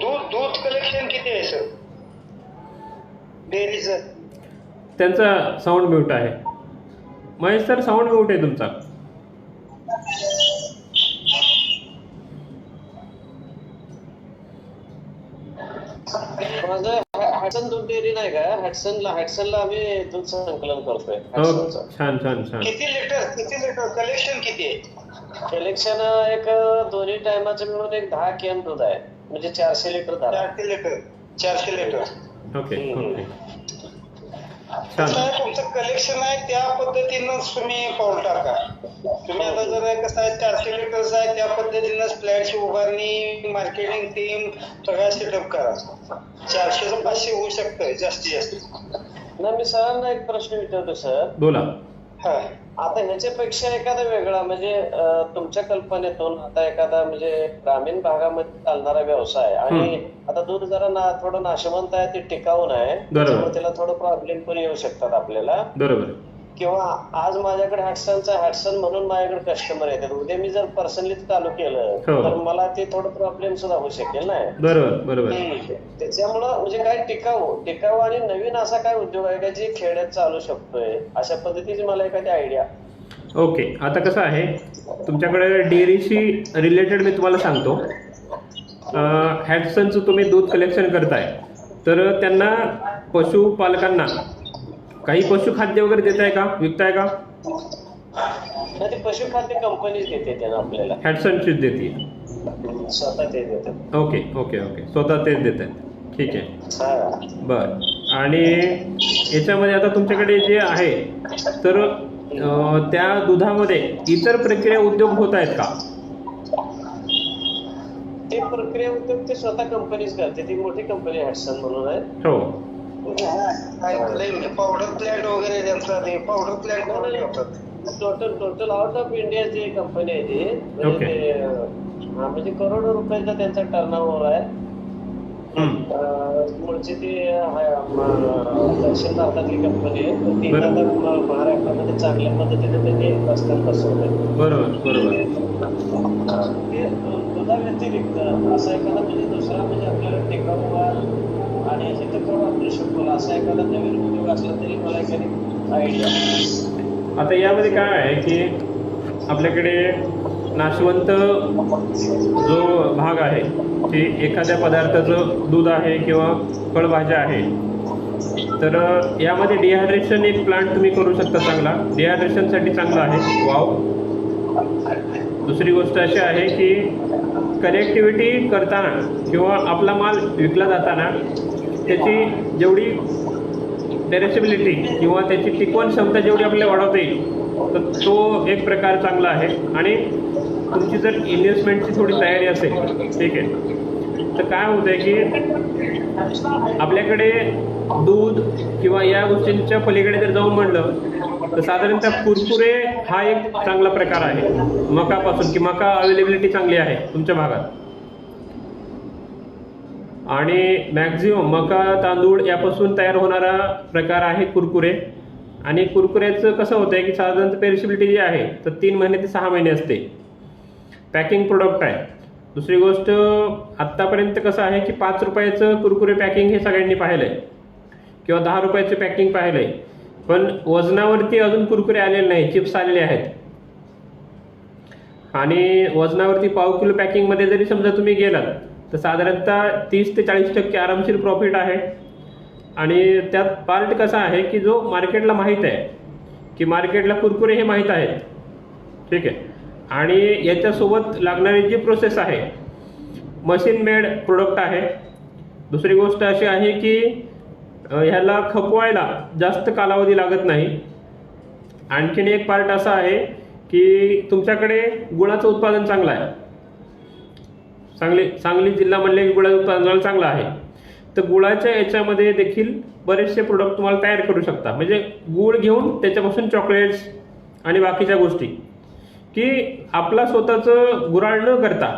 दूध कलेक्शन किती आहे सर डेअरीचं? त्यांचा साऊंड म्यूट आहे. महेश सर साऊंड म्यूट आहे तुमचा. डेअरी नाही का हॅटसनला आम्ही दूध संकलन करतोय हो, हॅटसनचं. छान छान छान. किती लिटर कलेक्शन किती आहे? कलेक्शन एक दोन्ही टायमाचं मिळून एक 10 कॅन दूध आहे, म्हणजे 400 लिटर धरा. 400 लिटर. ओके ओके कसं छान. आहे तुमचं कलेक्शन आहे त्या पद्धतीनंच तुम्ही पाऊल टाका. तुम्ही आता जर कसं आहे 400 लिटरचं आहे त्या पद्धतीनंच फ्लॅटची उभारणी, मार्केटिंग टीम सगळा सेटअप करा. 400 चं 500 होऊ शकतं जास्तीत जास्त. नाही, मी सरांना एक प्रश्न विचारतो सर. बोला. हा आता ह्याच्यापेक्षा एखादा वेगळा म्हणजे तुमच्या कल्पनेतून आता एखादा म्हणजे ग्रामीण भागामध्ये चालणारा व्यवसाय आणि आता दूध जरा थोडं नाशवंत आहे, ते टिकाऊ आहे, त्याच्यामुळे त्याला थोडं प्रॉब्लेम पण येऊ शकतात आपल्याला. बरोबर. किंवा आज माझ्याकडे हॅटसन म्हणून माझ्याकडे कस्टमर येतात, उद्या मी जर पर्सनली चालू केलं तर मला ते थोडं प्रॉब्लेम सुद्धा होऊ शकेल ना. बरोबर बरोबर. त्याच्यामुळं म्हणजे काय टिकाऊ आणि नवीन असा काय उद्योग आहे का जे खेड्यात चालू शकतोय, अशा पद्धतीची मला एखादी आयडिया. ओके, आता कसं आहे तुमच्याकडे डेअरीशी रिलेटेड मी तुम्हाला सांगतो. हॅटसनचं तुम्ही दूध कलेक्शन करताय तर त्यांना पशुपालकांना काही पशुखाद्य वगैरे देताय का, विकताय का? ते पशुखाद्य कंपनीच देते त्यांना आपल्याला, हॅटसनचीच देते. स्वतः ते देतात. ओके ओके ओके, स्वतः तेच देत आहेत. ठीक आहे, बर. आणि याच्यामध्ये आता तुमच्याकडे जे आहे तर त्या दुधामध्ये इतर प्रक्रिया उद्योग होत आहेत का? ते प्रक्रिया उद्योग ते स्वतः कंपनीच करते, ती मोठी कंपनी हॅटसन म्हणून आहे. हो. पावडर प्लॅन्ट वगैरे त्यांचा ते पावडर प्लॅन्ट करून ठेवतात. टोटल आउट ऑफ इंडिया जी कंपनी आहे ती म्हणजे करोडो रुपयाचा त्यांचा टर्नओव्हर आहे. मूळची ती दक्षिण भारतातली कंपनी आहे, तर ती आता महाराष्ट्रामध्ये चांगल्या पद्धतीने त्यांनी रस्त्यात बसवलंय. बरोबर बरोबर. ते दुधा व्यतिरिक्त असा एखादा म्हणजे दुसरा म्हणजे आपल्याला टिकाऊ आणि हितकर वापरू शकतो असा एखादा नवीन उद्योग असला तरी मला एखादी आयडिया. आता यामध्ये काय आहे की आपल्याकडे नाशवंत जो भाग आहे की एखाद्या पदार्थाचं दूध आहे किंवा फळभाज्या आहे तर यामध्ये डिहायड्रेशन एक प्लांट तुम्ही करू शकता चांगला, डिहायड्रेशनसाठी चांगला आहे. वाव. दुसरी गोष्ट अशी आहे की कनेक्टिव्हिटी करताना किंवा आपला माल विकला जाताना त्याची जेवढी पेरिशेबिलिटी किंवा त्याची टिकवण क्षमता जेवढी आपल्याला वाढवता येईल तर तो एक प्रकार चांगला आहे. आणि तुमची जर इन्व्हेस्टमेंटची थोडी तयारी असेल, ठीक आहे, तर काय होतं आहे की आपल्याकडे दूध किंवा या गोष्टींच्या पलीकडे जर जाऊन म्हणलं तर साधारणतः कुरकुरे हा एक चांगला प्रकार आहे मकापासून, की मका अवेलेबिलिटी चांगली आहे तुमच्या भागात. आणि मॅक्झिमम मका तांदूळ यापासून तयार होणारा प्रकार आहे कुरकुरे. आणि कुरकुऱ्याचं कसं होतं आहे की साधारणतः पेरिशेबिलिटी जी आहे तर 3 महिने ते 6 महिने असते. पॅकिंग प्रोडक्ट आहे. दुसरी गोष्ट आत्तापर्यंत कसं आहे की 5 रुपयाचं कुरकुरे पॅकिंग हे सगळ्यांनी पाहिलं आहे किंवा 10 रुपयाचं पॅकिंग पाहिलं आहे, पण वजनावरती अजून कुरकुरे आलेले नाही, चिप्स आलेले आहेत. आणि वजनावरती पाव किलो पॅकिंगमध्ये जरी समजा तुम्ही गेलात तर साधारणतः 30 ते 40% आरामशीर प्रॉफिट आहे. आणि त्यात पार्ट कसा आहे की जो मार्केटला माहीत आहे की मार्केटला कुरकुरे हे माहीत आहेत, ठीक आहे, आणि याच्यासोबत लागणारी जी प्रोसेस आहे मशीन मेड प्रोडक्ट आहे. दुसरी गोष्ट अशी आहे की ह्याला खपवायला जास्त कालावधी लागत नाही. आणखीन एक पार्ट असा आहे की तुमच्याकडे गुळाचं उत्पादन चांगलं आहे. सांगली जिल्हा म्हणले की गुळाचं उत्पादन चांगलं आहे, तर गुळाच्या याच्यामध्ये देखील बरेचसे प्रोडक्ट तुम्हाला तयार करू शकता. म्हणजे गुळ घेऊन त्याच्यापासून चॉकलेट्स आणि बाकीच्या गोष्टी, की आपला स्वतःचं गुऱ्हाळ न करता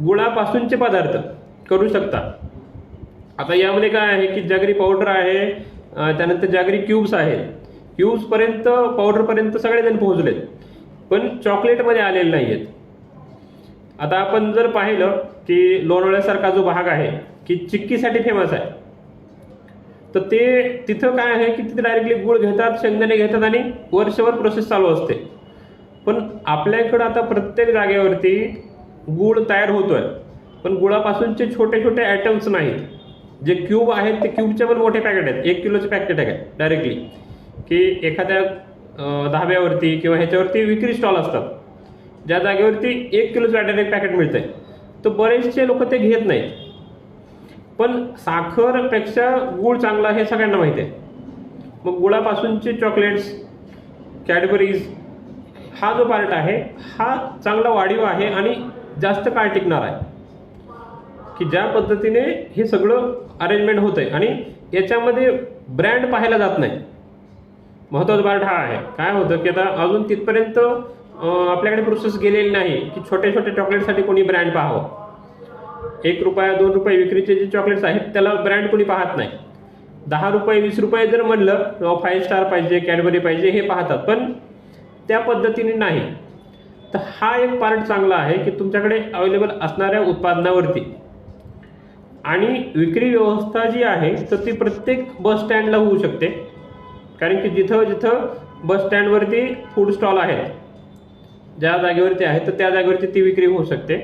गुळापासूनचे पदार्थ करू शकता. आता यामध्ये काय आहे की जागरी पावडर आहे, त्यानंतर जागरी क्यूब्स आहेत, क्यूब्सपर्यंत पावडरपर्यंत सगळेजण पोहोचलेत, पण चॉकलेटमध्ये आलेले नाही आहेत. आता आपण जर पाहिलं की लोणावळ्यासारखा जो भाग आहे की चिक्कीसाठी फेमस आहे, तर ते तिथं काय आहे की तिथे डायरेक्टली गुळ घेतात, शेंगदाणे घेतात आणि वर्षभर प्रोसेस चालू असते. पण आपल्याकडं आता प्रत्येक जागेवरती गुळ तयार होतोय, पण गुळापासूनचे छोटे छोटे ॲटम्स नाहीत. जे क्यूब आहेत ते क्यूबचे पण मोठे पॅकेट आहेत, 1 किलोचे पॅकेट आहे डायरेक्टली, की एखाद्या धाब्यावरती किंवा ह्याच्यावरती विक्री स्टॉल असतात ज्या जागेवरती 1 किलोचं डायरेक्ट पॅकेट मिळतंय, तर बरेचसे लोक ते घेत नाहीत. पण साखरपेक्षा गूळ चांगला हे सगळ्यांना माहिती आहे. मग गुळापासूनचे चॉकलेट्स, कॅडबरीज हा जो पार्ट आहे हा चांगला वाढीव आहे आणि जास्त काळ टिकणार आहे, की ज्या पद्धतीने हे सगळं अरेंजमेंट होतं आहे. आणि याच्यामध्ये ब्रँड पाहायला जात नाही. महत्त्वाचा पार्ट हा आहे. काय होतं की आता अजून तिथपर्यंत आपल्याकडे प्रोसेस गेलेली नाही की छोटे छोटे चॉकलेटसाठी कोणी ब्रँड पाहावं. 1 रुपया 2 रुपये विक्रीचे जे चॉकलेट्स आहेत त्याला ब्रँड कोणी पाहत नाही. 10 रुपये 20 रुपये जर म्हणलं 5 स्टार पाहिजे, कॅडबरी पाहिजे हे पाहतात, पण त्या पद्धतीने नाही. तर हा एक पार्ट चांगला आहे की तुमच्याकडे अवेलेबल असणाऱ्या उत्पादनावरती आणि विक्री व्यवस्था जी आहे तर ती प्रत्येक बस स्टँडला होऊ शकते. कारण की जिथं जिथं बस स्टँडवरती फूड स्टॉल आहेत, ज्या जागेवरती आहेत तर त्या जागेवरती ती विक्री होऊ शकते.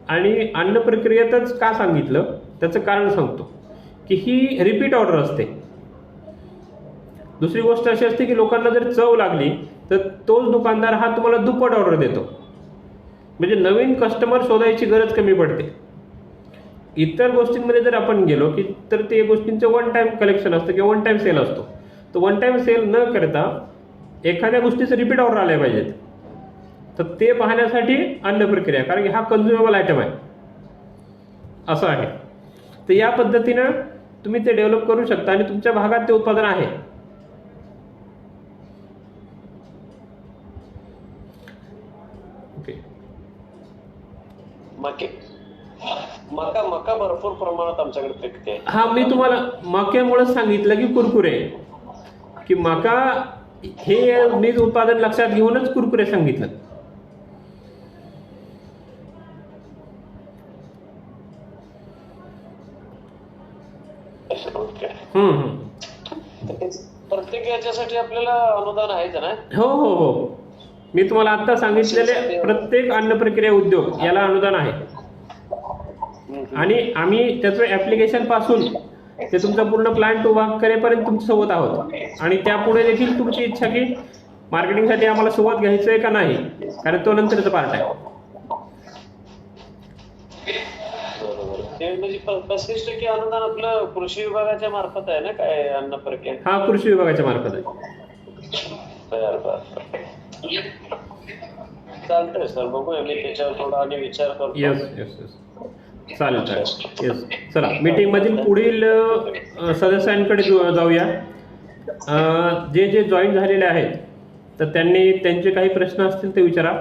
आणि अन्न प्रक्रियेतच का सांगितलं त्याचं कारण सांगतो की ही रिपीट ऑर्डर असते. दुसरी गोष्ट अशी असते की लोकांना जर चव लागली तर तोच दुकानदार हा तुम्हाला दुप्पट ऑर्डर देतो. म्हणजे नवीन कस्टमर शोधायची गरज कमी पडते. इतर गोष्टींमध्ये जर आपण गेलो की तर ते गोष्टींचं वन टाइम कलेक्शन असतं किंवा वन टाइम सेल असतो. तर वन टाइम सेल न करता एखाद्या गोष्टीचं रिपीट ऑर्डर आल्या पाहिजेत. तर ते पाहण्यासाठी अन्न प्रक्रिया, कारण की हा कन्झ्युमेबल आयटम आहे असं आहे. तर या पद्धतीनं तुम्ही ते डेव्हलप करू शकता आणि तुमच्या भागात ते उत्पादन आहे. ओके. मका भरपूर प्रमाणात आमच्याकडे पिकते. हा, मी तुम्हाला मक्यामुळेच सांगितलं की कुरकुरे, की मका हे मी उत्पादन लक्षात घेऊनच कुरकुरे सांगितलं. प्रत्येक याच्यासाठी आपल्याला अनुदान आहे का नाही? हो हो हो, मी तुम्हाला आता सांगितलेले प्रत्येक अन्न प्रक्रिया उद्योग याला अनुदान आहे. आणि आम्ही त्याचं ऍप्लिकेशन पासून ते तुमचा पूर्ण प्लांट उभा करेपर्यंत तुमच्या सोबत आहोत. आणि त्यापुढे देखील तुमची इच्छा की मार्केटिंगसाठी आम्हाला सोबत घ्यायचं आहे का नाही, कारण तो नंतरचा पार्ट आहे. ते म्हणजे 35% अनुदान आपलं कृषी विभागाच्या मार्फत आहे ना, काय अन्न प्रक्रिया? हा, कृषी विभागाच्या मार्फत आहे. चालतंय सर, बघूया मी त्याच्यावर थोडा आणि विचार करतो. येस येस येस, चालेल चालेल. येस, चला मीटिंग मधील पुढील सदस्यांकडे जाऊया. जे जे जॉईन झालेले आहेत तर त्यांनी त्यांचे काही प्रश्न असतील ते विचारा.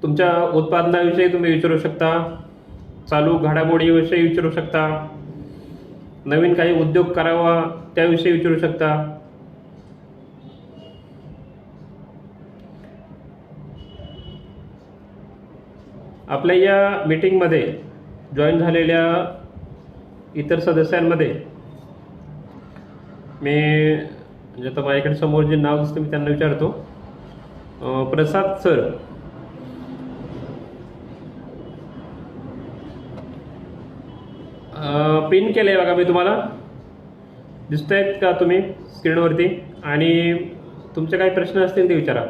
तुमच्या उत्पादनाविषयी तुम्ही विचारू शकता, चालू घडामोडीविषयी विचारू शकता, नवीन काही उद्योग करावा त्याविषयी विचारू शकता. आपल्या या मीटिंगमध्ये जॉईन झालेल्या इतर सदस्यांमध्ये मी म्हणजे आता माझ्याकडे समोर जे नाव दिसतं मी त्यांना विचारतो. प्रसाद सर, पिन केलं आहे बघा मी तुम्हाला, दिसत आहेत का तुम्ही स्क्रीनवरती? आणि तुमचे काही प्रश्न असतील ते विचारा.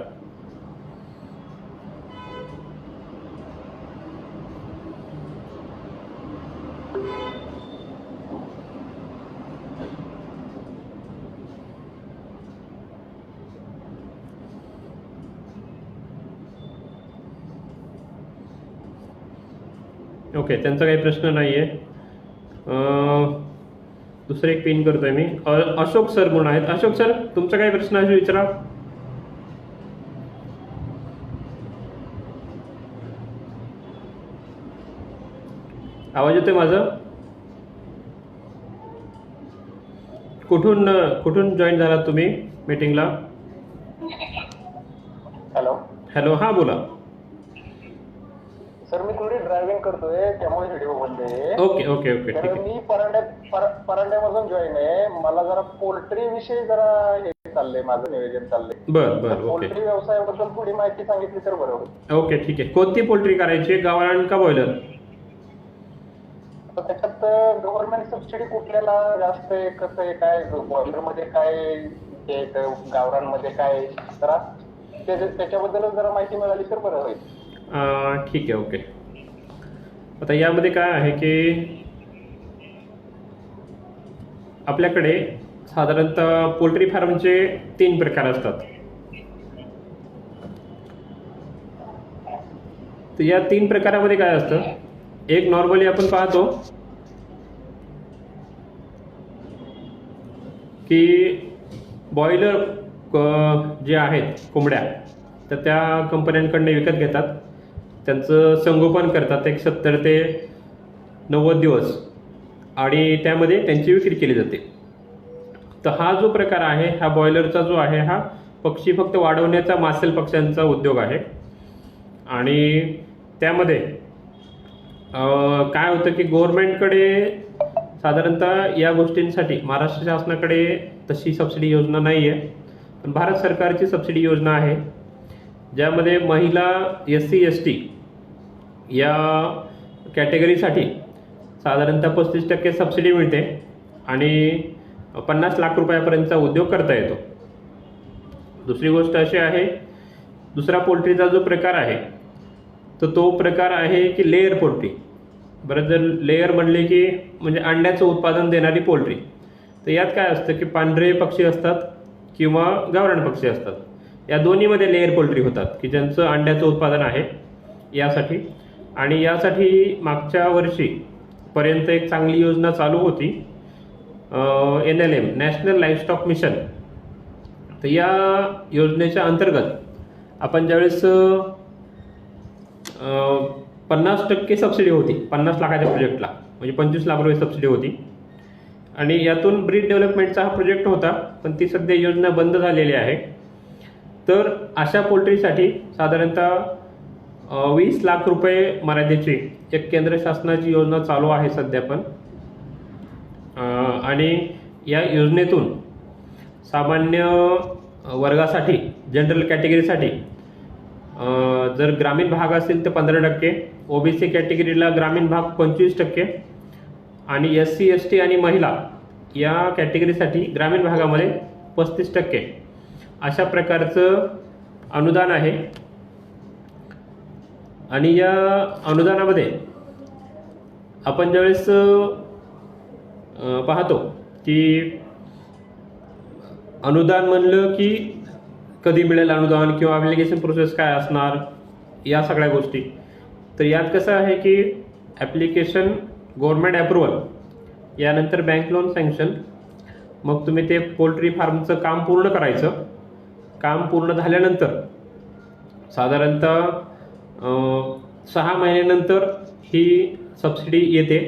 ओके, त्यांचा काही प्रश्न नाही आहे. दुसरे एक पिन करतोय मी. अशोक सर म्हणून आहेत. अशोक सर, तुमचा काही प्रश्न असेल विचारा. आवाज येतोय माझा? कुठून जॉईन झालात तुम्ही मीटिंगला? हॅलो. हॅलो, हां बोला सर, मी थोडी ड्रायव्हिंग करतोय त्यामुळे व्हिडिओ बंद आहे. ओके ओके ओके, ठीक तर आहे. मी परांड्यामधून जॉईन आहे. मला जरा पोल्ट्री विषयी जरा चाललंय, माझं नियोजन चाललंय. बरं बरं, ओके पोल्ट्री व्यवसायाबद्दल थोडी माहिती सांगितली तर बरं होईल. ओके, ठीक आहे. कोणती पोल्ट्री करायची, गावरान का बॉयलर? तर त्याच्यात गव्हर्नमेंट सबसिडी कुठल्याला जास्त आहे, कसं आहे, काय बॉयलर मध्ये काय, गावरानमध्ये काय, जरा त्याच्याबद्दल जरा माहिती मिळाली तर बरं होईल. ठीक आहे, ओके. आता यामध्ये काय आहे की आपल्याकडे साधारणतः पोल्ट्री फार्मचे 3 प्रकार असतात. तर या 3 प्रकारामध्ये काय असतं, एक नॉर्मली आपण पाहतो की बॉयलर जे आहेत कोंबड्या, तर त्या कंपन्यांकडनं विकत घेतात, त्यांचं संगोपन करतात एक 70 ते 90 दिवस आणि त्यामध्ये त्यांची विक्री केली जाते. तर हा जो प्रकार आहे, हा बॉयलरचा जो आहे, हा पक्षी फक्त वाढवण्याचा मासेल पक्ष्यांचा उद्योग आहे. आणि त्यामध्ये काय होतं की गव्हर्नमेंटकडे साधारणतः या गोष्टींसाठी महाराष्ट्र शासनाकडे तशी सबसिडी योजना नाही आहे, पण भारत सरकारची सबसिडी योजना आहे, ज्यामध्ये महिला SC ST या कॅटेगरीसाठी साधारणतः 35% सबसिडी मिळते आणि 50 लाख रुपयापर्यंतचा उद्योग करता येतो. दुसरी गोष्ट अशी आहे, दुसरा पोल्ट्रीचा जो प्रकार आहे, तर तो प्रकार आहे की लेयर पोल्ट्री. बरं, जर लेयर म्हणले की म्हणजे अंड्याचं उत्पादन देणारी पोल्ट्री. तर यात काय असतं की पांढरे पक्षी असतात किंवा गावरान पक्षी असतात, या दोन्हीमध्ये लेयर पोल्ट्री होतात की ज्यांचं अंड्याचं उत्पादन आहे यासाठी. आणि यासाठी मागच्या वर्षीपर्यंत एक चांगली योजना चालू होती, NLM नॅशनल लाईव्हस्टॉक मिशन. तर या योजनेच्या अंतर्गत आपण ज्यावेळेस 50% सबसिडी होती 50 लाखाच्या प्रोजेक्टला, म्हणजे 25 लाख रुपये सबसिडी होती. आणि यातून ब्रीड डेव्हलपमेंटचा हा प्रोजेक्ट होता, पण ती सध्या योजना बंद झालेली आहे. तर अशा पोल्ट्रीसाठी साधारणतः 20 लाख रुपये मर्यादेची एक केंद्र शासनाची योजना चालू आहे सध्या पण. आणि या योजनेतून सामान्य वर्गासाठी, जनरल कॅटेगरीसाठी जर ग्रामीण भाग असेल तर 15%, OBC कॅटेगरीला ग्रामीण भाग 25% आणि SC ST आणि महिला या कॅटेगरीसाठी ग्रामीण भागामध्ये 35% अशा प्रकारचं अनुदान आहे. आणि या अनुदानामध्ये आपण ज्यावेळेस पाहतो की अनुदान म्हणलं की कधी मिळेल अनुदान किंवा ॲप्लिकेशन प्रोसेस काय असणार, या सगळ्या गोष्टी. तर यात कसं आहे की ॲप्लिकेशन, गव्हर्नमेंट अप्रुव्हल, यानंतर बँक लोन सँक्शन, मग तुम्ही ते पोल्ट्री फार्मचं काम पूर्ण करायचं. काम पूर्ण झाल्यानंतर साधारणतः 6 महिन्यानंतर ही सबसिडी येते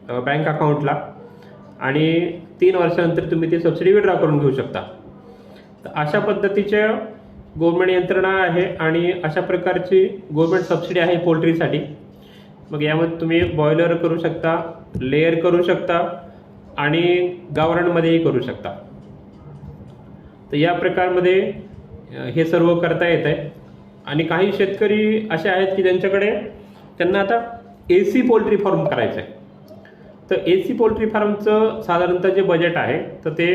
बँक अकाउंटला आणि 3 वर्षानंतर तुम्ही ती सबसिडी विड्रॉ करून घेऊ शकता. तर अशा पद्धतीच्या गव्हर्नमेंट यंत्रणा आहे आणि अशा प्रकारची गव्हर्नमेंट सबसिडी आहे पोल्ट्रीसाठी. मग यामध्ये तुम्ही बॉयलर करू शकता, लेयर करू शकता आणि गावरानमध्येही करू शकता. तर या प्रकारमध्ये हे सर्व करता येत आहे. आणि काही शेतकरी असे आहेत की त्यांना आता AC पोल्ट्री फार्म करायचं आहे. तर AC पोल्ट्री फार्मचं साधारणतः जे बजेट आहे तर ते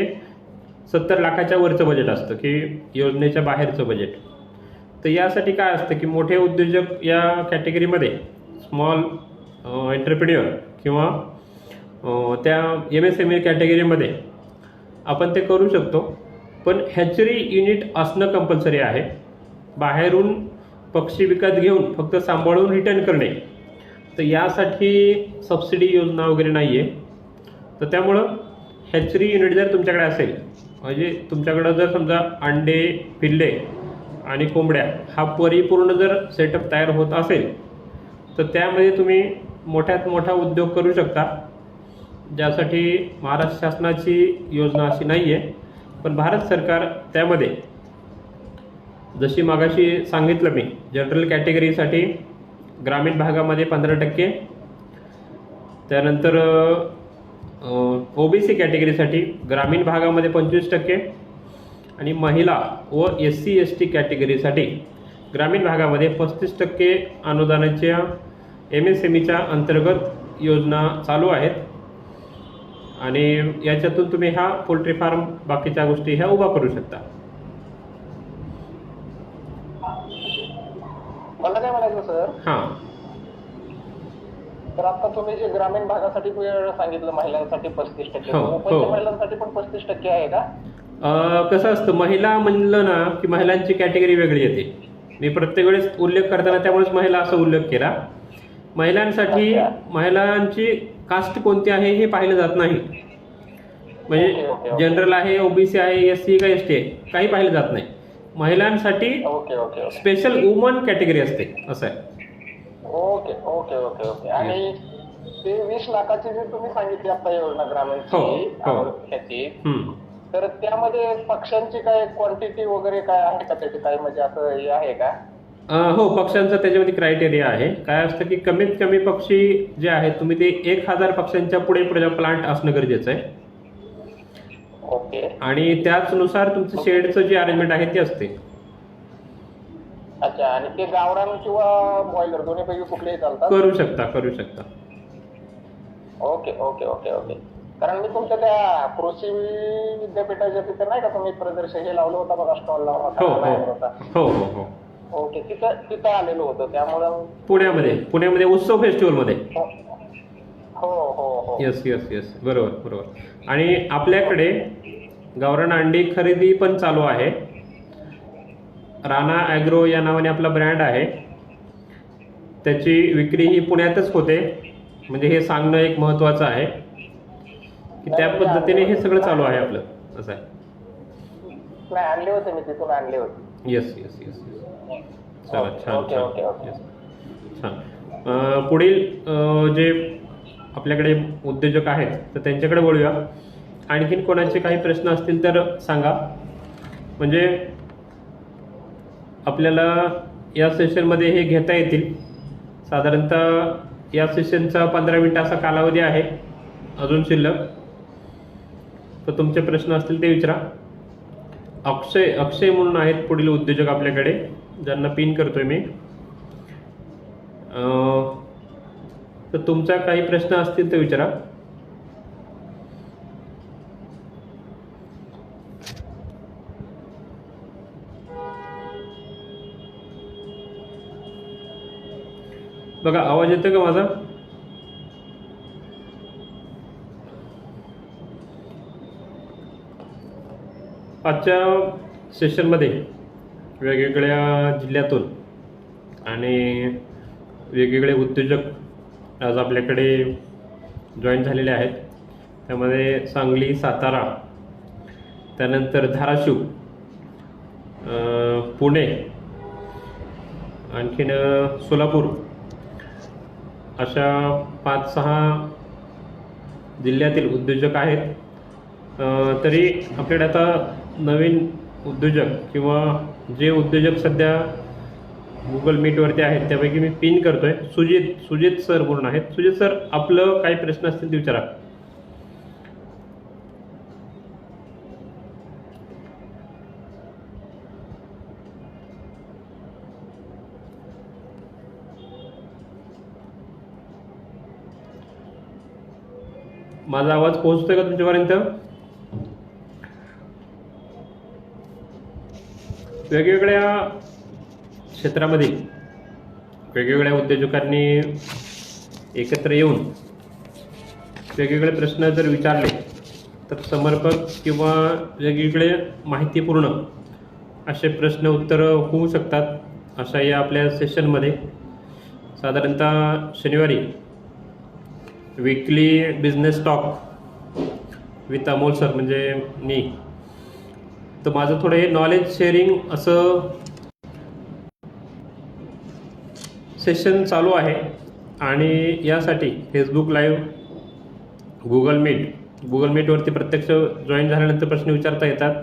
70 लाखाच्या वरचं बजेट असतं की योजनेच्या बाहेरचं बजेट. तर यासाठी काय असतं की मोठे उद्योजक या कॅटेगरीमध्ये, स्मॉल एंटरप्रेन्युअर किंवा त्या MSME कॅटेगरीमध्ये आपण ते करू शकतो. पण हॅचरी युनिट असणं कंपल्सरी आहे. बाहेरून पक्षी विकत घेऊन फक्त सांभाळून रिटर्न करणे, तर यासाठी सबसिडी योजना वगैरे नाही आहे. तर त्यामुळं हॅचरी युनिट जर तुमच्याकडे असेल, म्हणजे तुमच्याकडं जर समजा अंडे, पिल्ले आणि कोंबड्या हा परिपूर्ण जर सेटअप तयार होत असेल, तर त्यामध्ये तुम्ही मोठ्यात मोठा उद्योग करू शकता. ज्यासाठी महाराष्ट्र शासनाची योजना अशी नाही आहे, पण भारत सरकार त्यामध्ये जशी मागाशी सांगितलं मी, जनरल कॅटेगरीसाठी ग्रामीण भागामध्ये 15%, त्यानंतर OBC कॅटेगरीसाठी ग्रामीण भागामध्ये 25% आणि महिला व SC ST कॅटेगरीसाठी ग्रामीण भागामध्ये 35% अनुदानाच्या MSMEच्या अंतर्गत योजना चालू आहेत आणि याच्यातून तुम्ही हा पोल्ट्री फार्म बाकीच्या गोष्टी ह्या उभा करू शकता. मला काय म्हणायचं सर, हां तर आता तुम्ही जे ग्रामीण भागासाठी सांगितलं महिलांसाठी 35%, हो, मुंबईच्या हो. महिलांसाठी पण 35% आहे का? कसं असतं, महिला म्हणलं ना की महिलांची कॅटेगरी वेगळी येते. मी प्रत्येक वेळेस उल्लेख करताना त्यामुळेच महिला असा उल्लेख केला. महिलांसाठी महिलांची कास्ट कोणती आहे हे पाहिलं जात नाही. म्हणजे जनरल आहे, OBC आहे, SC का ST आहे, काही पाहिलं जात नाही. महिलांसाठी okay okay okay special woman category असते, असं आहे. Okay okay okay okay. आणि ते 20 लाखाची जी तुम्ही सांगितली आता योजना ग्रामीणची हो, हो. ह्याची, हम्म. तर त्यामध्ये पक्ष्यांची काय क्वांटिटी वगैरे काय आहे का, त्याची काय म्हणजे असं हे आहे का? हो, पक्ष्यांचा त्याच्यामध्ये क्रायटेरिया आहे. काय असतं की कमीत कमी पक्षी जे आहेत तुम्ही ते 1000 पक्ष्यांच्या पुढे प्लांट असणं गरजेचं आहे ओके. आणि त्याचनुसार तुमचं शेडचं जे अरेंजमेंट आहे ते असते. अच्छा. आणि ते गावरान किंवा बॉयलर दोन्हीपैकी कुठलेही चालतात? करू शकता. Okay okay okay okay. कारण मी तुमच्या त्या कृषी विद्यापीठाच्या तिथे नाही का तुम्ही प्रदर्शन हे लावलं होता बघा, स्टॉल लावला हो होता. हो हो हो. ओके. तिथं आलेलो होतो त्यामुळं. पुण्यामध्ये उत्सव फेस्टिवलमध्ये. हो हो हो. येस बरोबर. आणि आपल्याकडे गावरान अंडी खरेदी पण चालू आहे. राणा ॲग्रो या नावाने आपला ब्रँड आहे. त्याची विक्री ही पुण्यातच होते. म्हणजे हे सांगणं एक महत्त्वाचं आहे की त्या पद्धतीने हे सगळं चालू आहे आपलं, असं आहे. नाही, आणले होते मी, तिथून आणले होते. येस. चला, छान. Okay okay okay. छान. पुढील जे आपल्याकडे उद्योजक आहेत तर त्यांच्याकडे वळूया. आणखीन कोणाचे काही प्रश्न असतील तर सांगा. म्हणजे आपल्याला या सेशनमध्ये हे घेता येतील. साधारणतः या सेशनचा 15 मिनिटाचा कालावधी आहे अजून शिल्लक. तर तुमचे प्रश्न असतील ते विचारा. अक्षय म्हणून आहेत पुढील उद्योजक आपल्याकडे, ज्यांना पिन करतोय मी. तर तुमचा काही प्रश्न असतील तर विचारा. बघा, आवाज येतो का माझा? आजच्या सेशनमध्ये वेगवेगळ्या जिल्ह्यातून आणि वेगवेगळे उद्योजक आज आपल्याकडे जॉईन झालेले आहेत. त्यामध्ये सांगली, सातारा, त्यानंतर धाराशिव, पुणे, आणखीन सोलापूर, अशा 5-6 जिल्ह्यातील उद्योजक आहेत. तरी आपल्याकडे आता नवीन उद्योजक किंवा जे उद्योजक सध्या गुगल मीटवरती आहेत त्यापैकी मी पिन करतोय. सुजित सर म्हणून आहेत. सुजित सर, आपलं काही प्रश्न असतील ते विचारा. माझा आवाज पोहोचतोय का तुमच्यापर्यंत? वेगवेगळ्या क्षेत्रामध्ये वेगवेगळ्या उद्योजकांनी एकत्र येऊन वेगवेगळे प्रश्न जर विचारले तर समर्पक किंवा वेगवेगळे माहितीपूर्ण असे प्रश्न उत्तर होऊ शकतात. अशा या आपल्या सेशनमध्ये साधारणतः शनिवारी weekly business talk with Amol sir म्हणजे मी, तर माझं थोडं हे नॉलेज शेअरिंग असं सेशन चालू आहे. आणि यासाठी फेसबुक लाईव्ह, गुगल मीटवरती प्रत्यक्ष जॉईन झाल्यानंतर प्रश्न विचारता येतात.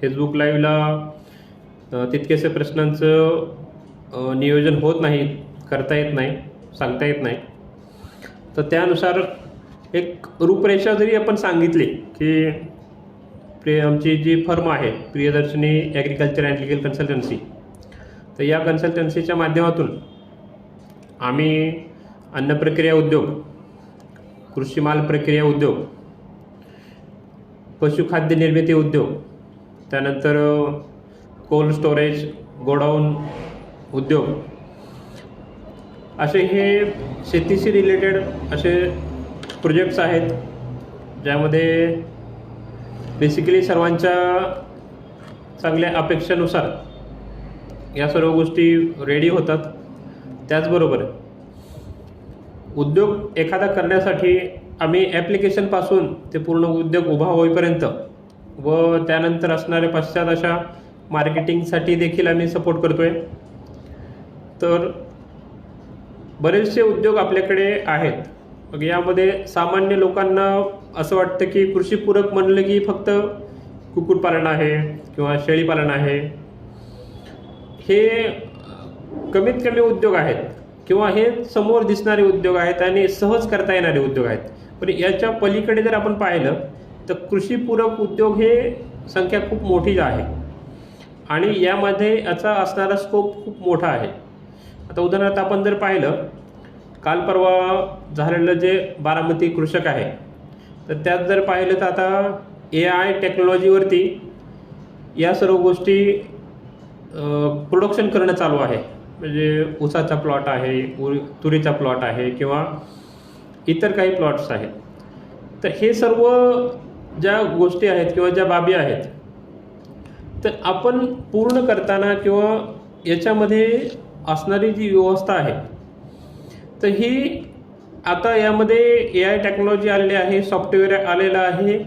फेसबुक लाईव्हला तितकेसे प्रश्नांचं नियोजन होत नाही, करता येत नाही, सांगता येत नाही. तर त्यानुसार एक रूपरेषा जरी आपण सांगितली की आमची जी फर्म आहे Priyadarshini agriculture and legal consultancy, तर या कन्सल्टन्सीच्या माध्यमातून आम्ही अन्न प्रक्रिया उद्योग, कृषी माल प्रक्रिया उद्योग, पशुखाद्य निर्मिती उद्योग, त्यानंतर कोल्ड स्टोरेज, गोडाऊन उद्योग, असे हे शेतीशी रिलेटेड असे प्रोजेक्ट्स आहेत, ज्यामध्ये बेसिकली सर्वांच्या चांगल्या अपेक्षेनुसार या सर्व गोष्टी रेडी होतात. त्याचबरोबर उद्योग एखादा करण्यासाठी आम्ही ॲप्लिकेशनपासून ते पूर्ण उद्योग उभा होईपर्यंत व त्यानंतर असणाऱ्या पश्चात अशा मार्केटिंगसाठी देखील आम्ही सपोर्ट करतो आहे. तर बरेचसे उद्योग आपल्याकडे आहेत. मग यामध्ये सामान्य लोकांना असं वाटतं की कृषीपूरक म्हणलं की फक्त कुक्कुटपालन आहे किंवा शेळीपालन आहे. हे कमीत कमी उद्योग आहेत किंवा हे समोर दिसणारे उद्योग आहेत आणि सहज करता येणारे उद्योग आहेत. पण याच्या पलीकडे जर आपण पाहिलं तर कृषीपूरक उद्योग हे संख्या खूप मोठी आहे आणि यामध्ये याचा असणारा स्कोप खूप मोठा आहे. आता उदाहरणार्थ आपण जर पाहिलं, काल परवा झालेलं जे बारामती कृषक आहे, तर त्यात जर पाहिलं तर आता AI टेक्नॉलॉजीवरती या सर्व गोष्टी प्रोडक्शन करणं चालू आहे. म्हणजे ऊसाचा प्लॉट आहे, तुरीचा प्लॉट आहे किंवा इतर काही प्लॉट्स आहेत. तर हे सर्व ज्या गोष्टी आहेत किंवा ज्या बाबी आहेत, तर आपण पूर्ण करताना किंवा याच्यामध्ये असणारी जी व्यवस्था आहे, तर ही आता यामध्ये AI टेक्नॉलॉजी आलेली आहे, सॉफ्टवेअर आलेलं आहे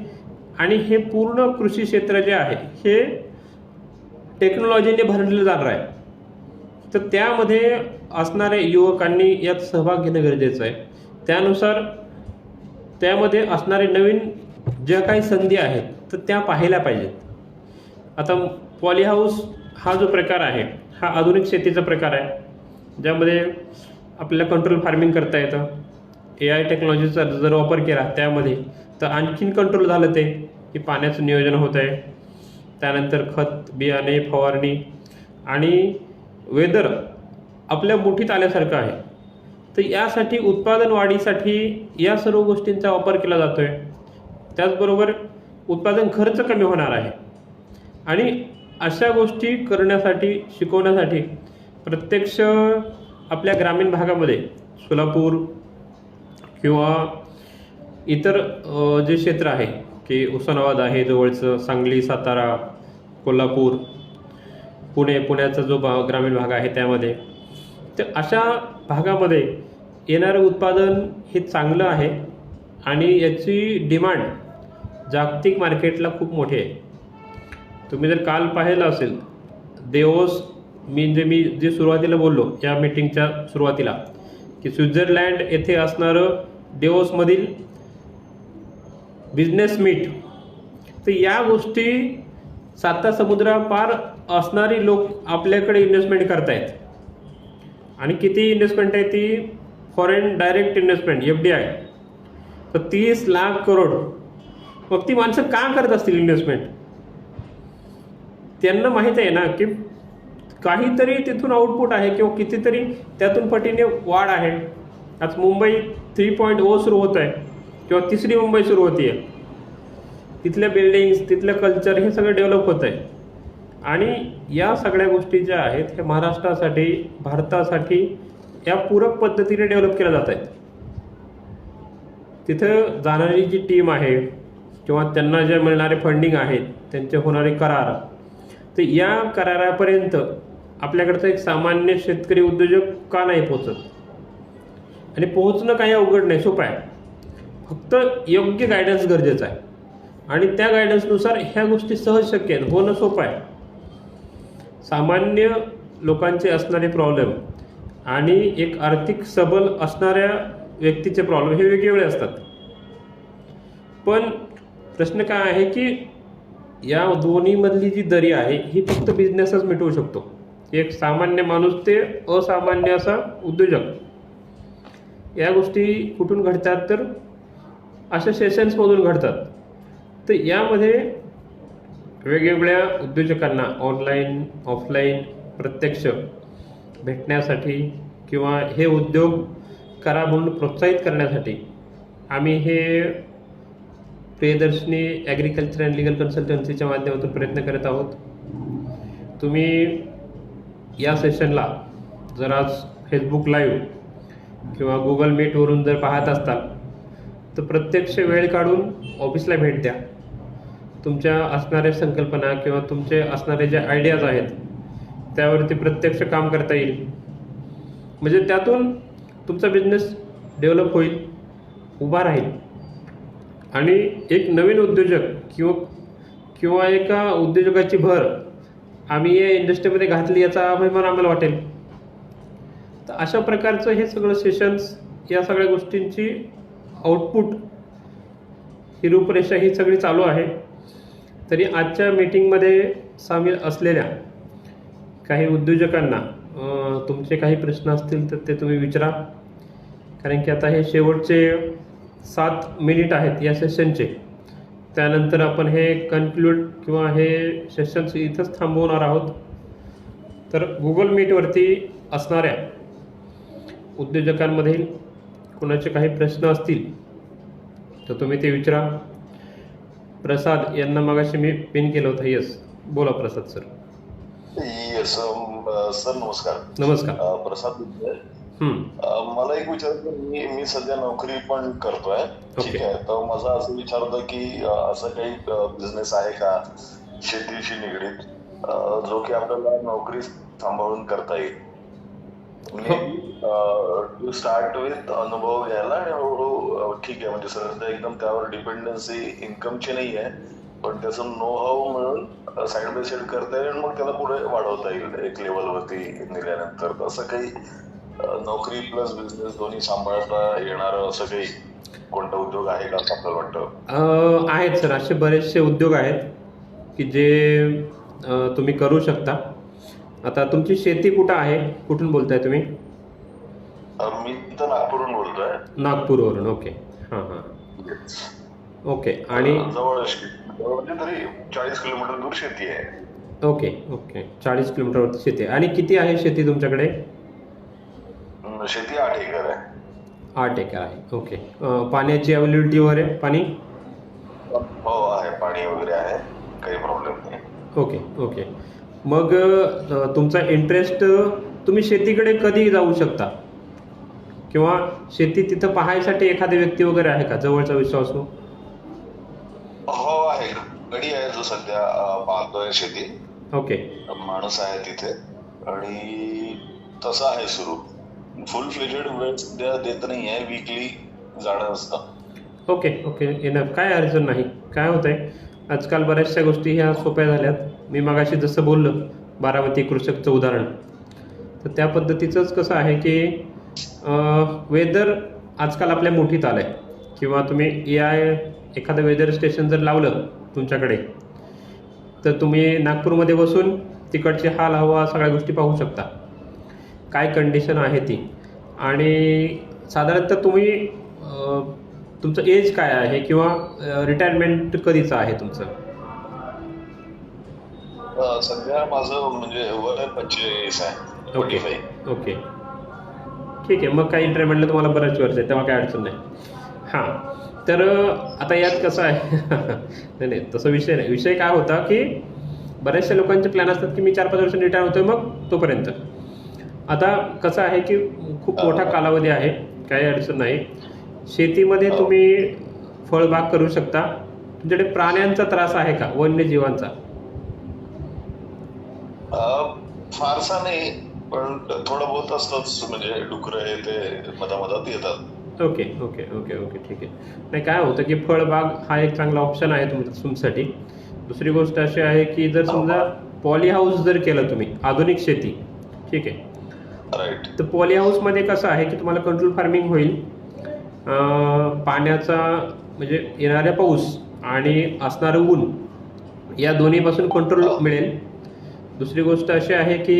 आणि हे पूर्ण कृषी क्षेत्र जे आहे हे टेक्नॉलॉजीने भरलेलं जाणार आहे. तर त्यामध्ये असणाऱ्या युवकांनी यात सहभाग घेणं गरजेचं आहे. त्यानुसार त्यामध्ये असणारे नवीन ज्या काही संधी आहेत तर त्या पाहायला पाहिजेत. आता पॉलीहाऊस हा जो प्रकार आहे हा आधुनिक शेतीचा प्रकार आहे, ज्यामध्ये आपल्याला कंट्रोल फार्मिंग करता येतं. AI टेक्नॉलॉजीचा जर वापर केला त्यामध्ये तर आणखीन कंट्रोल झालं ते की पाण्याचं नियोजन होत आहे, त्यानंतर खत, बियाणे, फवारणी आणि वेदर आपल्या मुठीत आल्यासारखं आहे. तर यासाठी उत्पादन वाढीसाठी या सर्व गोष्टींचा वापर केला जातो आहे. त्याचबरोबर उत्पादन खर्च कमी होणार आहे आणि अशा गोष्टी करण्यासाठी, शिकवण्यासाठी प्रत्यक्ष आपल्या ग्रामीण भागामध्ये सोलापूर किंवा इतर जे क्षेत्र आहे की उस्मानाबाद आहे जवळचं, सांगली, सातारा, कोल्हापूर, पुण्याचा जो ग्रामीण भाग आहे त्यामध्ये, तर अशा भागामध्ये येणारं उत्पादन हे चांगलं आहे आणि याची डिमांड जागतिक मार्केटला खूप मोठी आहे. तुम्ही जर काल पाहिलं असेल देओस, मी जे सुरुवातीला बोललो या मीटिंगच्या सुरुवातीला की स्वित्झर्लंड येथे असणारं देओसमधील बिझनेस मीट, तर या गोष्टी 7 समुद्रापार असणारी लोक आपल्याकडे इन्व्हेस्टमेंट करतायत. आणि किती इन्व्हेस्टमेंट आहे ती? फॉरेन डायरेक्ट इन्व्हेस्टमेंट FDI, तर 30 लाख करोड. मग ती माणसं का करत असतील इन्व्हेस्टमेंट? त्यांना माहीत आहे ना की काहीतरी तिथून आउटपुट आहे किंवा कितीतरी त्यातून पटीने वाढ आहे. आज मुंबई 3.0 सुरू होत आहे किंवा 3री मुंबई सुरू होती आहे. तिथल्या बिल्डिंग्स, तिथलं कल्चर हे सगळं डेव्हलप होत आहे आणि या सगळ्या गोष्टी ज्या आहेत हे महाराष्ट्रासाठी, भारतासाठी या पूरक पद्धतीने डेव्हलप केल्या जात आहेत. तिथं जाणारी जी टीम आहे किंवा त्यांना जे मिळणारे फंडिंग आहेत, त्यांचे होणारे करार, तर या करारापर्यंत आपल्याकडचा एक सामान्य शेतकरी उद्योजक का नाही पोहोचत? आणि पोहोचणं काही अवघड नाही, सोपं आहे. फक्त योग्य गायडन्स गरजेचं आहे आणि त्या गायडन्सनुसार ह्या गोष्टी सहज शक्य आहेत, होणं सोपं आहे. सामान्य लोकांचे असणारे प्रॉब्लेम आणि एक आर्थिक सबल असणाऱ्या व्यक्तीचे प्रॉब्लेम हे वेगवेगळे असतात. पण प्रश्न काय आहे की या दोन्हीमधली जी दरी आहे ही फक्त बिझनेसच मिटवू शकतो. एक सामान्य माणूस ते असामान्य असा उद्योजक. या गोष्टी कुठून घडतात? तर अशा सेशन्समधून घडतात. तर यामध्ये वेगवेगळ्या उद्योजकांना ऑनलाईन ऑफलाईन प्रत्यक्ष भेटण्यासाठी किंवा हे उद्योग करा म्हणून प्रोत्साहित करण्यासाठी आम्ही हे प्रियदर्शनी ॲग्रिकल्चर अँड लिगल कन्सल्टन्सीच्या माध्यमातून प्रयत्न करत आहोत. तुम्ही या सेशनला जर आज फेसबुक लाईव्ह किंवा गुगल मीटवरून जर पाहत असताल तर प्रत्यक्ष वेळ काढून ऑफिसला भेट द्या. तुमच्या असणाऱ्या संकल्पना किंवा तुमचे असणारे जे आयडियाज आहेत त्यावरती प्रत्यक्ष काम करता येईल. म्हणजे त्यातून तुमचा बिझनेस डेव्हलप होईल, उभा राहील आणि एक नवीन उद्योजक किंवा एका उद्योजकाची भर आम्ही या इंडस्ट्रीमध्ये घातली याचा अभिमान आम्हाला वाटेल. तर अशा प्रकारचं हे सगळं सेशन्स, या सगळ्या गोष्टींची आउटपुट, ही रूपरेषा ही सगळी चालू आहे. तरी आजच्या मीटिंगमध्ये सामील असलेल्या काही उद्योजकांना तुमचे काही प्रश्न असतील तर ते तुम्ही विचारा, कारण की आता हे शेवटचे 7 मिनिट आहेत या सेशनचे. त्यानंतर आपण हे कन्क्लूड किंवा हे सेशन्स इथंच थांबवणार आहोत. तर गुगल मीटवरती असणाऱ्या उद्योजकांमधील कोणाचे काही प्रश्न असतील तर तुम्ही ते विचारा. प्रसाद यांना मगाशी मी पिन केलं होतं. यस, बोला प्रसाद सर. येस सर, नमस्कार. नमस्कार. प्रसाद बोलतोय. मला एक विचारायचं, मी सध्या नोकरी पण करतोय, ठीक आहे. तर माझा असं विचार होता की असं काही बिझनेस आहे का शेतीशी निगडीत जो की आपल्याला नोकरी सांभाळून करता येईल. टू स्टार्ट विथ अनुभव घ्यायला आणि हळूहळू, ठीक आहे, म्हणजे सध्या एकदम त्यावर डिपेंडन्सी इन्कमची नाही आहे, पण त्याचं नो हाऊ मिळून साईड बाय साईड करता येईल आणि मग त्याला पुढे वाढवता येईल एक लेवलवरती नेल्यानंतर. असं काही नोकरी प्लस बिझनेस दोन्ही सांभाळता येणारं असं काही कोणता उद्योग आहे का असं आपल्याला वाटतं? आहेत सर, असे बरेचसे उद्योग आहेत की जे तुम्ही करू शकता. आता तुमची शेती कुठं आहे, कुठून बोलताय तुम्ही? मी तर नागपूरहून बोलतोय. नागपूरवरून, ओके. हां हां, ओके. आणि जवळ म्हणजे तरी 40 किलोमीटर दूर शेती आहे. ओके ओके, 40 किलोमीटरवरती शेती आहे. आणि किती आहे शेती तुमच्याकडे? शेती 8 एकर आहे. 8 एकर आहे, ओके. पाण्याची अवेलेबिलिटी वगैरे, पाणी? हो आहे, पाणी वगैरे आहे, काही प्रॉब्लेम नाही. Okay okay. मग तुमचा इंटरेस्ट, तुम्ही शेतीकडे कधी जाऊ शकता किंवा शेती तिथं पाहायसाठी एखादी व्यक्ती वगैरे आहे का जवळचा विश्वासू? हो आहे, गडी आहे जो सध्या पाहतोय शेती. ओके. माणूस आहे तिथे आणि तसं आहे सुरू. फुल फ्लेजेड वेळ सध्या देत नाही आहे, वीकली जाणं असतं. ओके ओके, इनफ, काय अडचण नाही. काय होतंय, आजकाल बऱ्याचशा गोष्टी ह्या सोप्या झाल्यात. मी मगाशी जसं बोललो बारामती कृषकचं उदाहरण, तर त्या पद्धतीचंच कसं आहे की वेदर आजकाल आपल्या मुठीत आलं आहे. किंवा तुम्ही एखादं वेदर स्टेशन जर लावलं तुमच्याकडे तर तुम्ही नागपूरमध्ये बसून तिकडची हाल हवा सगळ्या गोष्टी पाहू शकता, काय कंडिशन आहे ती. आणि साधारणतः तुम्ही तुमचं एज काय आहे किंवा रिटायरमेंट कधीचं आहे तुमचं? सध्या माझं म्हणजे वय 45 आहे. ओके ओके, ठीक आहे. मग काही रिटायरमेंटला तुम्हाला बऱ्याच वर्ष आहे, तेव्हा काही अडचण नाही. हां, तर आता यात कसं आहे नाही नाही तसं विषय नाही. विषय काय होता की बऱ्याचशा लोकांचे प्लॅन असतात की मी 4-5 वर्षांनी रिटायर होतोय, मग तोपर्यंत. आता कसं आहे की खूप मोठा कालावधी आहे, काही अडचण नाही. शेतीमध्ये तुम्ही फळबाग करू शकता. तुमच्याकडे प्राण्यांचा त्रास आहे का, वन्यजीवांचा? फारसा नाही, पण थोडं बहुत असतंच, म्हणजे डुकरं हे ते मधामधात येतात. ओके ओके ओके ओके, ठीक आहे. नाही, काय होतं की फळबाग हा एक चांगला ऑप्शन आहे तुमच्यासाठी. दुसरी गोष्ट अशी आहे की जर समजा पॉली हाऊस जर केलं तुम्ही, आधुनिक शेती, ठीक आहे, राईट. तर पॉली हाऊसमध्ये कसं आहे की तुम्हाला कंट्रोल फार्मिंग होईल. पाण्याचा म्हणजे येणाऱ्या पाऊस आणि असणारं ऊन या दोन्हीपासून कंट्रोल मिळेल. दुसरी गोष्ट अशी आहे की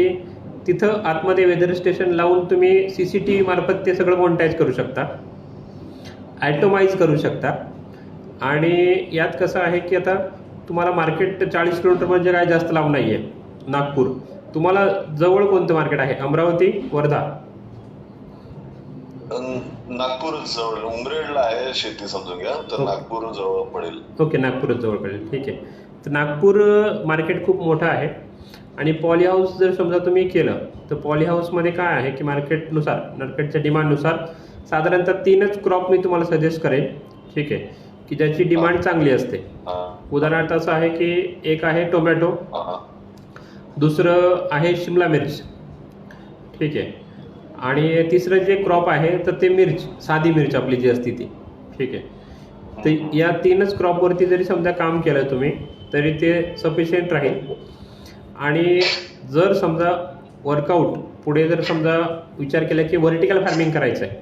तिथं आतमध्ये वेदर स्टेशन लावून तुम्ही CCTV मार्फत ते सगळं मॉनिटाईज करू शकता, ॲटोमाइज करू शकता. आणि यात कसं आहे की आता तुम्हाला मार्केट 40 किलोमीटर म्हणजे काय जास्त लांब नाही आहे नागपूर. तुम्हाला जवळ कोणतं मार्केट आहे? अमरावती, वर्धा? नागपूर जवळ उमरेडला आहे शेती समजून घ्या, तर नागपूर जवळ पडेल. ओके, नागपूरच जवळ पडेल. ठीक आहे. तर नागपूर मार्केट खूप मोठं आहे. आणि पॉली हाऊस जर समजा तुम्ही केलं तर पॉली हाऊसमध्ये काय आहे की मार्केटच्या डिमांडनुसार साधारणतः 3च क्रॉप मी तुम्हाला सजेस्ट करेन. ठीक आहे, की ज्याची डिमांड चांगली असते. उदाहरणार्थ असं आहे की एक आहे टोमॅटो, दुसरं आहे शिमला मिर्च. ठीक आहे. आणि तिसरं जे क्रॉप आहे तर ते मिर्च, साधी मिर्च आपली जी असते ती. ठीक आहे. तर या 3च क्रॉपवरती जरी समजा काम केलं तुम्ही तरी ते सफिशियंट राहील. आणि जर समजा वर्कआउट पुढे जर समजा विचार केला की व्हर्टिकल फार्मिंग करायचं आहे,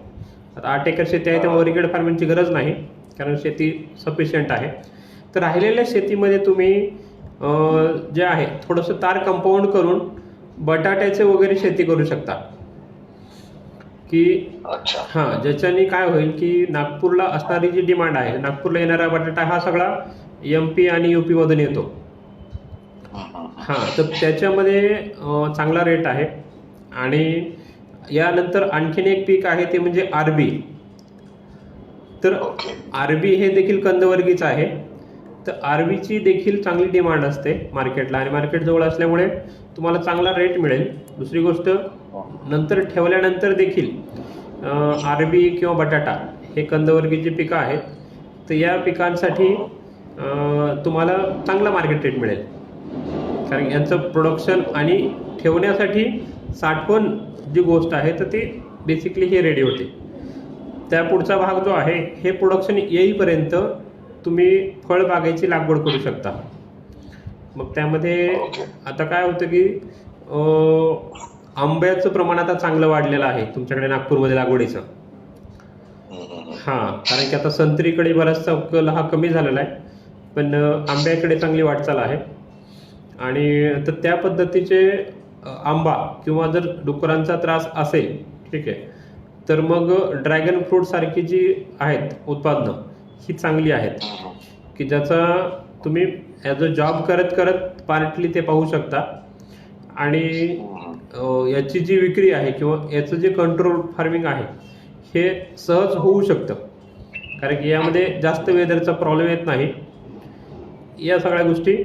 आता 8 एकर शेती आहे तेव्हा व्हर्टिकल फार्मिंगची गरज नाही कारण शेती सफिशियंट आहे. तर राहिलेल्या शेतीमध्ये तुम्ही जे आहे थोडंसं तार कंपाऊंड करून बटाट्याचे वगैरे शेती करू शकता. की हां, ज्याच्याने काय होईल की नागपूरला असणारी जी डिमांड आहे, नागपूरला येणारा बटाटा हा सगळा MP आणि UP मधून येतो. हां, तर त्याच्यामध्ये चांगला रेट आहे. आणि यानंतर आणखीन एक पीक आहे ते म्हणजे RB. तर RB हे देखील कंदवर्गीच आहे. तर RBची देखील चांगली डिमांड असते मार्केटला आणि मार्केट जवळ असल्यामुळे तुम्हाला चांगला रेट मिळेल. दुसरी गोष्ट, नंतर ठेवल्यानंतर देखील RB किंवा बटाटा हे कंदवर्गीची पिकं आहेत. तर या पिकांसाठी तुम्हाला चांगला मार्केट रेट मिळेल कारण यांचं प्रोडक्शन आणि ठेवण्यासाठी साठवण जी गोष्ट आहे तर ती बेसिकली हे रेडी होते. त्या पुढचा भाग जो आहे हे प्रोडक्शन येईपर्यंत तुम्ही फळबागेची लागवड करू शकता. मग त्यामध्ये आता काय होतं की आंब्याचं प्रमाण आता चांगलं वाढलेलं आहे तुमच्याकडे नागपूरमध्ये लागवडीचं. हां, कारण की आता संत्रीकडे बराचसा कल हा कमी झालेला आहे पण आंब्याकडे चांगली वाटचाल आहे. आणि तर त्या पद्धतीचे आंबा किंवा जर डुकरांचा त्रास असेल, ठीक आहे, तर मग ड्रॅगन फ्रूट सारखी जी आहेत उत्पादनं ही चांगली आहेत की ज्याचा तुम्ही ॲज अ जॉब करत करत पार्टली ते पाहू शकता. आणि याची जी विक्री आहे किंवा याचं जे कंट्रोल फार्मिंग आहे हे सहज होऊ शकतं कारण की यामध्ये जास्त वेदरचा प्रॉब्लेम येत नाही. या सगळ्या गोष्टी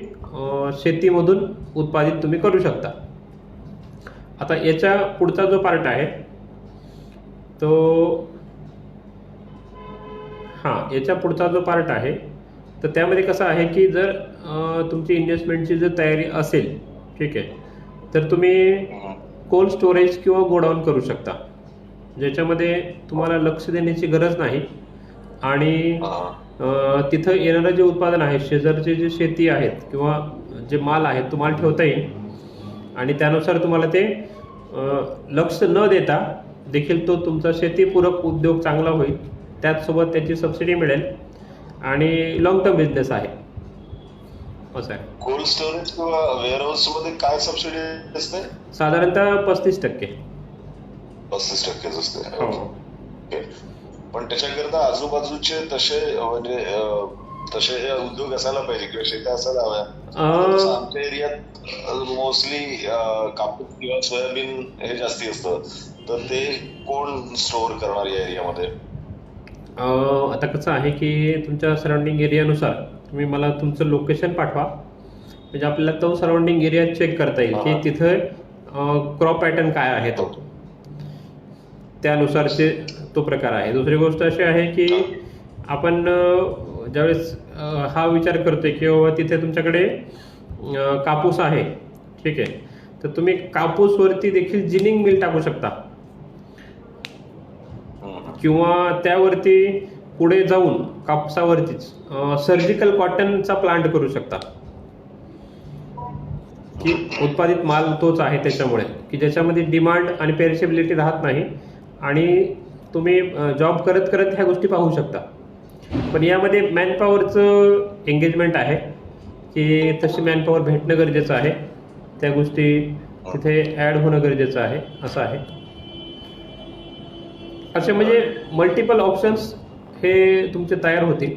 शेतीमधून उत्पादित तुम्ही करू शकता. आता याच्या पुढचा जो पार्ट आहे तो याच्या पुढचा जो पार्ट आहे तर त्यामध्ये कसं आहे की जर तुमची इन्व्हेस्टमेंटची जर तयारी असेल, ठीक आहे, तर तुम्ही कोल्ड स्टोरेज किंवा गोडाऊन करू शकता ज्याच्यामध्ये तुम्हाला लक्ष देण्याची गरज नाही. आणि तिथं येणारं जे उत्पादन आहे, शेजारचे जे शेती आहेत किंवा जे माल आहे तो माल ठेवता येईल आणि त्यानुसार तुम्हाला ते लक्ष न देता देखील तो तुमचा शेतीपूरक उद्योग चांगला होईल. त्याचसोबत त्याची सबसिडी मिळेल आणि लॉंग टर्म बिझनेस आहे असं आहे. कोल्ड स्टोरेज किंवा वेअरहाऊस मध्ये काय सबसिडी असते? साधारणतः 35%. 35% असते. हो. पण त्याच्याकरता आजूबाजूचे तसे म्हणजे तसे उद्योग असायला पाहिजे किंवा शेत्या असायला हव्या. आमच्या एरियात मोस्टली कापूस किंवा सोयाबीन हे जास्ती असतं, तर ते कोण स्टोअर करणार या एरियामध्ये? आता कसं आहे की तुमच्या सराउंडिंग एरियानुसार तुम्ही मला तुमचं लोकेशन पाठवा म्हणजे आपल्याला तो सराउंडिंग एरिया चेक करता येईल की तिथं क्रॉप पॅटर्न काय आहे तो त्यानुसारचे तो प्रकार आहे. दुसरी गोष्ट अशी आहे की आपण ज्यावेळेस हा विचार करतोय की बाबा तिथे तुमच्याकडे कापूस आहे, ठीक आहे, तर तुम्ही कापूसवरती देखील जिनिंग मिल टाकू शकता किंवा त्यावरती पुढे जाऊन कापसावरतीच सर्जिकल कॉटनचा प्लांट करू शकता की उत्पादित माल तोच आहे त्याच्यामुळे की ज्याच्यामध्ये डिमांड आणि पेरिशेबिलिटी राहत नाही आणि तुम्ही जॉब करत करत ह्या गोष्टी पाहू शकता. पण यामध्ये मॅनपॉवरचं एंगेजमेंट आहे की तशी मॅनपॉवर भेटणं गरजेचं आहे. त्या गोष्टी तिथे ॲड होणं गरजेचं आहे असं आहे. असे म्हणजे मल्टिपल ऑप्शन्स हे तुमचे तयार होतील.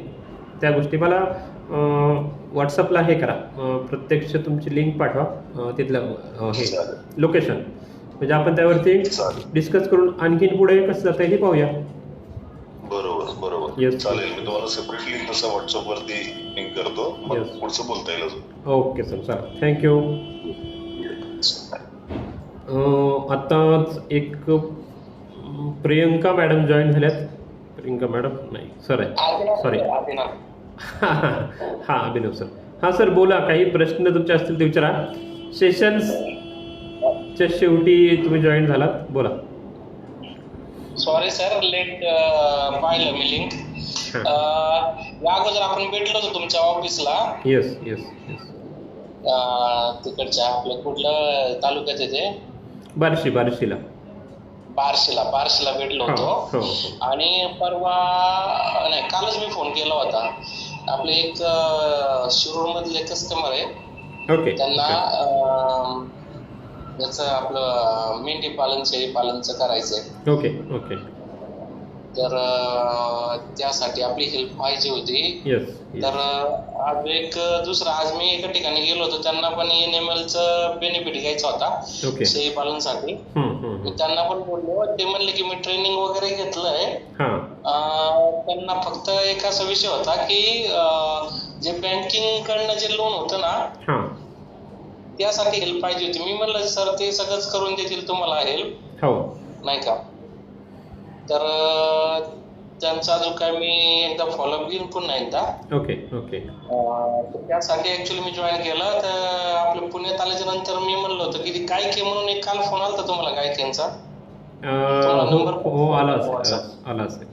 त्या गोष्टी मला व्हॉट्सअपला हे करा, प्रत्यक्ष तुमची लिंक पाठवा, तिथलं हे लोकेशन, म्हणजे आपण त्यावरती डिस्कस करून आणखीन पुढे कसं जाता येईल पाहूया. बरोबर. Yes. चालेल, मी तुम्हाला सेपरेटली तसं व्हॉट्सअप वरती लिंक करतो, मग Yes. पुढचं बोलता येईल अजून. ओके सर, चालेल, थँक्यू. आताच एक प्रियंका मॅडम जॉईन झाल्यात. प्रियंका मॅडम नाही सर आहे, सॉरी. हां अभिनव सर. हां सर बोला, काही प्रश्न तुमचे असतील ते विचारा. सेशन्सच्या शेवटी तुम्ही जॉईन झालात, बोला. सॉरी सर, लेट पाहिलं मी लिंक. या अगोदर आपण भेटलो होतो तुमच्या ऑफिसला. येस. तिकडच्या आपलं कुठलं तालुक्यात येते, बार्शीला बार्शीला भेटलो होतो. आणि परवा नाही, कालच मी फोन केला होता. आपले एक शिरूर मधले कस्टमर आहे, ओके. त्यांना याचं आपलं मेंढी पालन, शेळी पालनचं करायचंय. ओके. तर त्यासाठी आपली हेल्प पाहिजे होती. येस. तर आज एक दुसरा, आज मी एका ठिकाणी गेलो होतो, त्यांना पण NML-चं बेनिफिट घ्यायचा होता ओके. शेळी पालनसाठी. मी त्यांना पण बोललो, ते म्हणले की मी ट्रेनिंग वगैरे घेतलंय. त्यांना फक्त एक असा विषय होता की जे बँकिंग कडनं जे लोन होतं ना, त्यासाठी हेल्प पाहिजे होती. मी म्हणलं सर ते सगळंच करून देतील तुम्हाला हेल्प, नाही का. तर त्यांचा जो काय मी एकदा फॉलोअप घेऊन पुन्हा एकदा. ओके. त्यासाठी ऍक्च्युअली मी जॉईन केलं. तर आपलं पुण्यात आल्याच्या नंतर मी म्हणलं होतं की गायके म्हणून एक काल फोन आला तुम्हाला गायकेंचा नंबर आला असेल.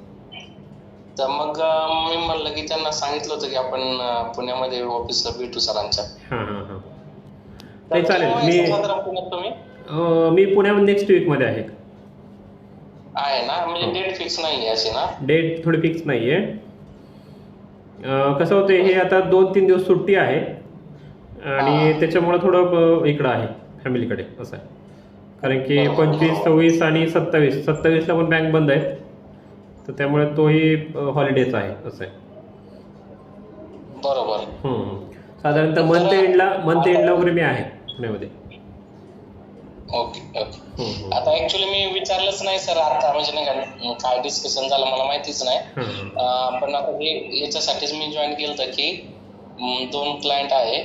तर मग मी म्हणलं की त्यांना सांगितलं होतं की आपण पुण्यामध्ये ऑफिसला भेटू सरांच्या. चालेल. मी पुण्यामध्ये नेक्स्ट वीक मध्ये आहे ना, म्हणजे डेट फिक्स नाहीये अशी ना. डेट थोडी फिक्स नाहीये. कसं होतं, हे आता 2-3 दिवस सुट्टी आहे आणि त्याच्यामुळे थोडं इकडं आहे फॅमिलीकडे, असं आहे. कारण की 25, 26 आणि 27ला पण बँक बंद आहेत, तर त्यामुळे तोही हॉलिडेज आहे, असं आहे. बरोबर. साधारणतः मंथ एंडला वगैरे मी आहे पुण्यामध्ये. ओके. आता ऍक्च्युली मी विचारलंच नाही सर आता, म्हणजे नाही का काय डिस्कशन झालं मला माहितीच नाही. पण आता हे याच्यासाठीच मी जॉईन केलं की 2 क्लायंट आहे.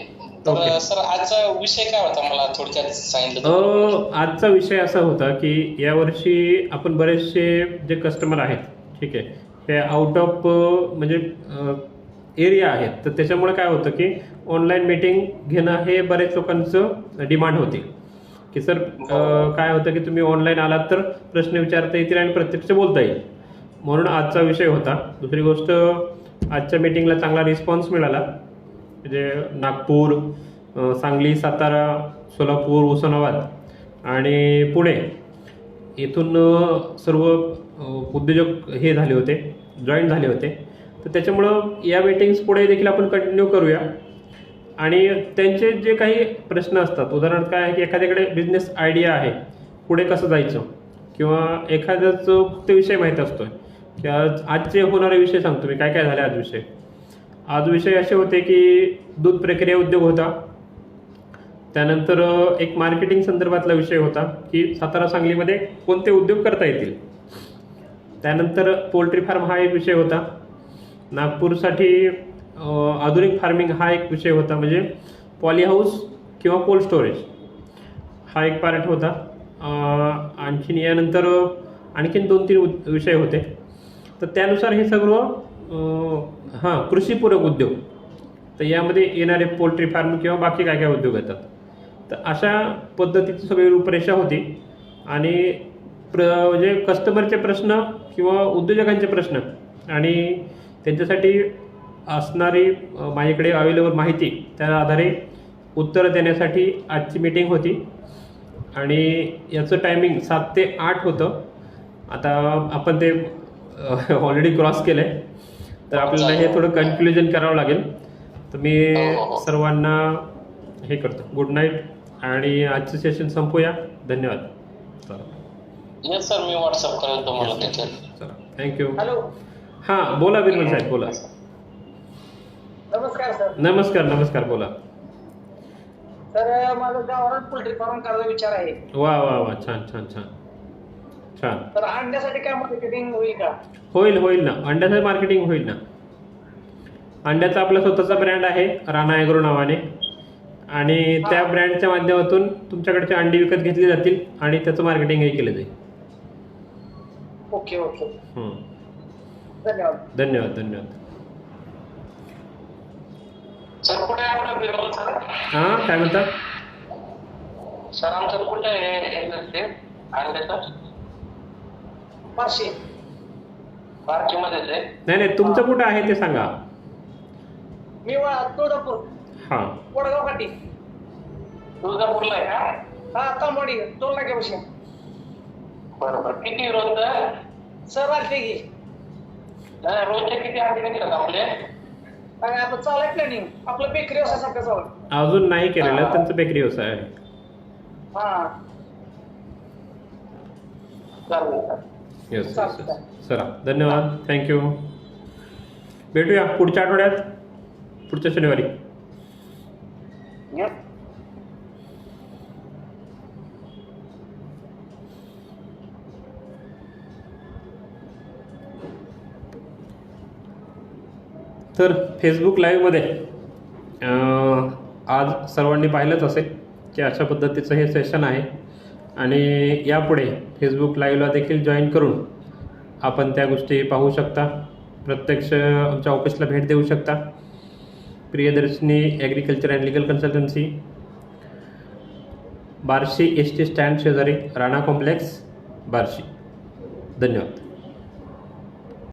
तर सर आजचा विषय काय होता, मला थोडक्यात सांगितलं. आजचा विषय असा होता की यावर्षी आपण बरेचसे जे कस्टमर आहेत, ठीक आहे, हे आउट ऑफ म्हणजे एरिया आहेत, तर त्याच्यामुळे काय होतं की ऑनलाईन मीटिंग घेणं हे बरेच लोकांचं डिमांड होती की सर काय होतं की तुम्ही ऑनलाईन आलात तर प्रश्न विचारता येतील आणि प्रत्यक्ष बोलता येईल, म्हणून आजचा विषय होता. दुसरी गोष्ट, आजच्या मीटिंगला चांगला रिस्पॉन्स मिळाला. म्हणजे नागपूर, सांगली, सातारा, सोलापूर, उस्मानाबाद आणि पुणे इथून सर्व उद्योजक हे झाले होते, जॉईन झाले होते. तर त्याच्यामुळं या मीटिंग्स पुढे देखील आपण कंटिन्यू करूया. आणि त्यांचे जे काही प्रश्न असतात, उदाहरणार्थ काय आहे की एखाद्याकडे बिझनेस आयडिया आहे, पुढे कसं जायचं, किंवा एखाद्याच फक्त विषय माहीत असतोय की आजचे होणारे विषय सांगतो मी, काय झाले आज विषय. आज विषय असे होते की दूध प्रक्रिया उद्योग होता, त्यानंतर एक मार्केटिंग संदर्भातला विषय होता की सातारा सांगलीमध्ये कोणते उद्योग करता येतील, त्यानंतर पोल्ट्री फार्म हा एक विषय होता, नागपूरसाठी आधुनिक फार्मिंग हा एक विषय होता, म्हणजे पॉली हाऊस किंवा कोल्ड स्टोरेज हा एक पार्ट होता. आणखीन यानंतर आणखीन 2-3 विषय होते. तर त्यानुसार हे सगळं कृषीपूरक उद्योग, तर यामध्ये येणारे पोल्ट्री फार्म किंवा बाकी काय उद्योग येतात. तर अशा पद्धतीची सगळी रूपरेषा होती. आणि म्हणजे कस्टमरचे प्रश्न किंवा उद्योजकांचे प्रश्न आणि त्यांच्यासाठी असणारी माझ्याकडे अवेलेबल माहिती, त्या आधारे उत्तरं देण्यासाठी आजची मीटिंग होती. आणि याचं टायमिंग 7 ते 8 होतं. आता आपण ते ऑलरेडी क्रॉस केलं आहे, तर आपल्याला हे थोडं कन्क्लुजन करावं लागेल. तर मी सर्वांना हे करतो, गुड नाईट, आणि आजचं सेशन संपूया. धन्यवाद. येस सर, मी व्हॉट्सअप करेल तुम्हाला. चला, थँक्यू. हॅलो. हां बोला बिरबल साहेब, बोला. नमस्कार सर. नमस्कार नमस्कार, बोला. सर माझं गावरान पोल्ट्री फार्म करायचा विचार आहे. वा वा वा, छान छान छान छान. तर अंड्यासाठी काय मार्केटिंग होईल का? होईल होईल ना, अंड्याचं मार्केटिंग होईल ना. अंड्याचा आपला स्वतःचा ब्रँड आहे राणा ॲग्रो नावाने, आणि त्या ब्रँडच्या माध्यमातून तुमच्याकडचे अंडी विकत घेतली जातील आणि त्याचं मार्केटिंगही केलं जाईल. ओके ओके, हं. धन्यवाद. धन्यवाद धन्यवाद. सर कुठे आहे आपला बिरोल सर? हां, काय म्हणता? सर आमचं कुठे आहे अंड्याचं? पाचशे. बारकीमध्येच आहे. नाही नाही, तुमचं कुठं आहे ते सांगा. मी तुळजापूर, हां, वडगाव काठी. तुळजापूरला आहे का? हा, तांबवाडी 2 लाखापाशी. बरोबर. किती रोज? सर आलते की रोजचे किती अंडे निघतात आपले? आता चालू प्लॅनिंग आपलं बेकरी व्यवसायासारखं चालू. अजून नाही केलेलं, त्यांचं बेकरी व्यवसाय आहे. हा चालेल. येस चला, धन्यवाद, थँक्यू. भेटूया पुढच्या आठवड्यात, पुढच्या शनिवारी. तर फेसबुक लाईव्हमध्ये आज सर्वांनी पाहिलंच असेल की अशा पद्धतीचं हे सेशन आहे, आणि यापुढे फेसबुक लाईव्हला देखील जॉईन करून आपण त्या गोष्टी पाहू शकता, प्रत्यक्ष आमच्या ऑफिसला भेट देऊ शकता. Priyadarshini agriculture and legal consultancy, Barshi ST stand शेजारी, राणा कॉम्प्लेक्स, बार्शी. धन्यवाद.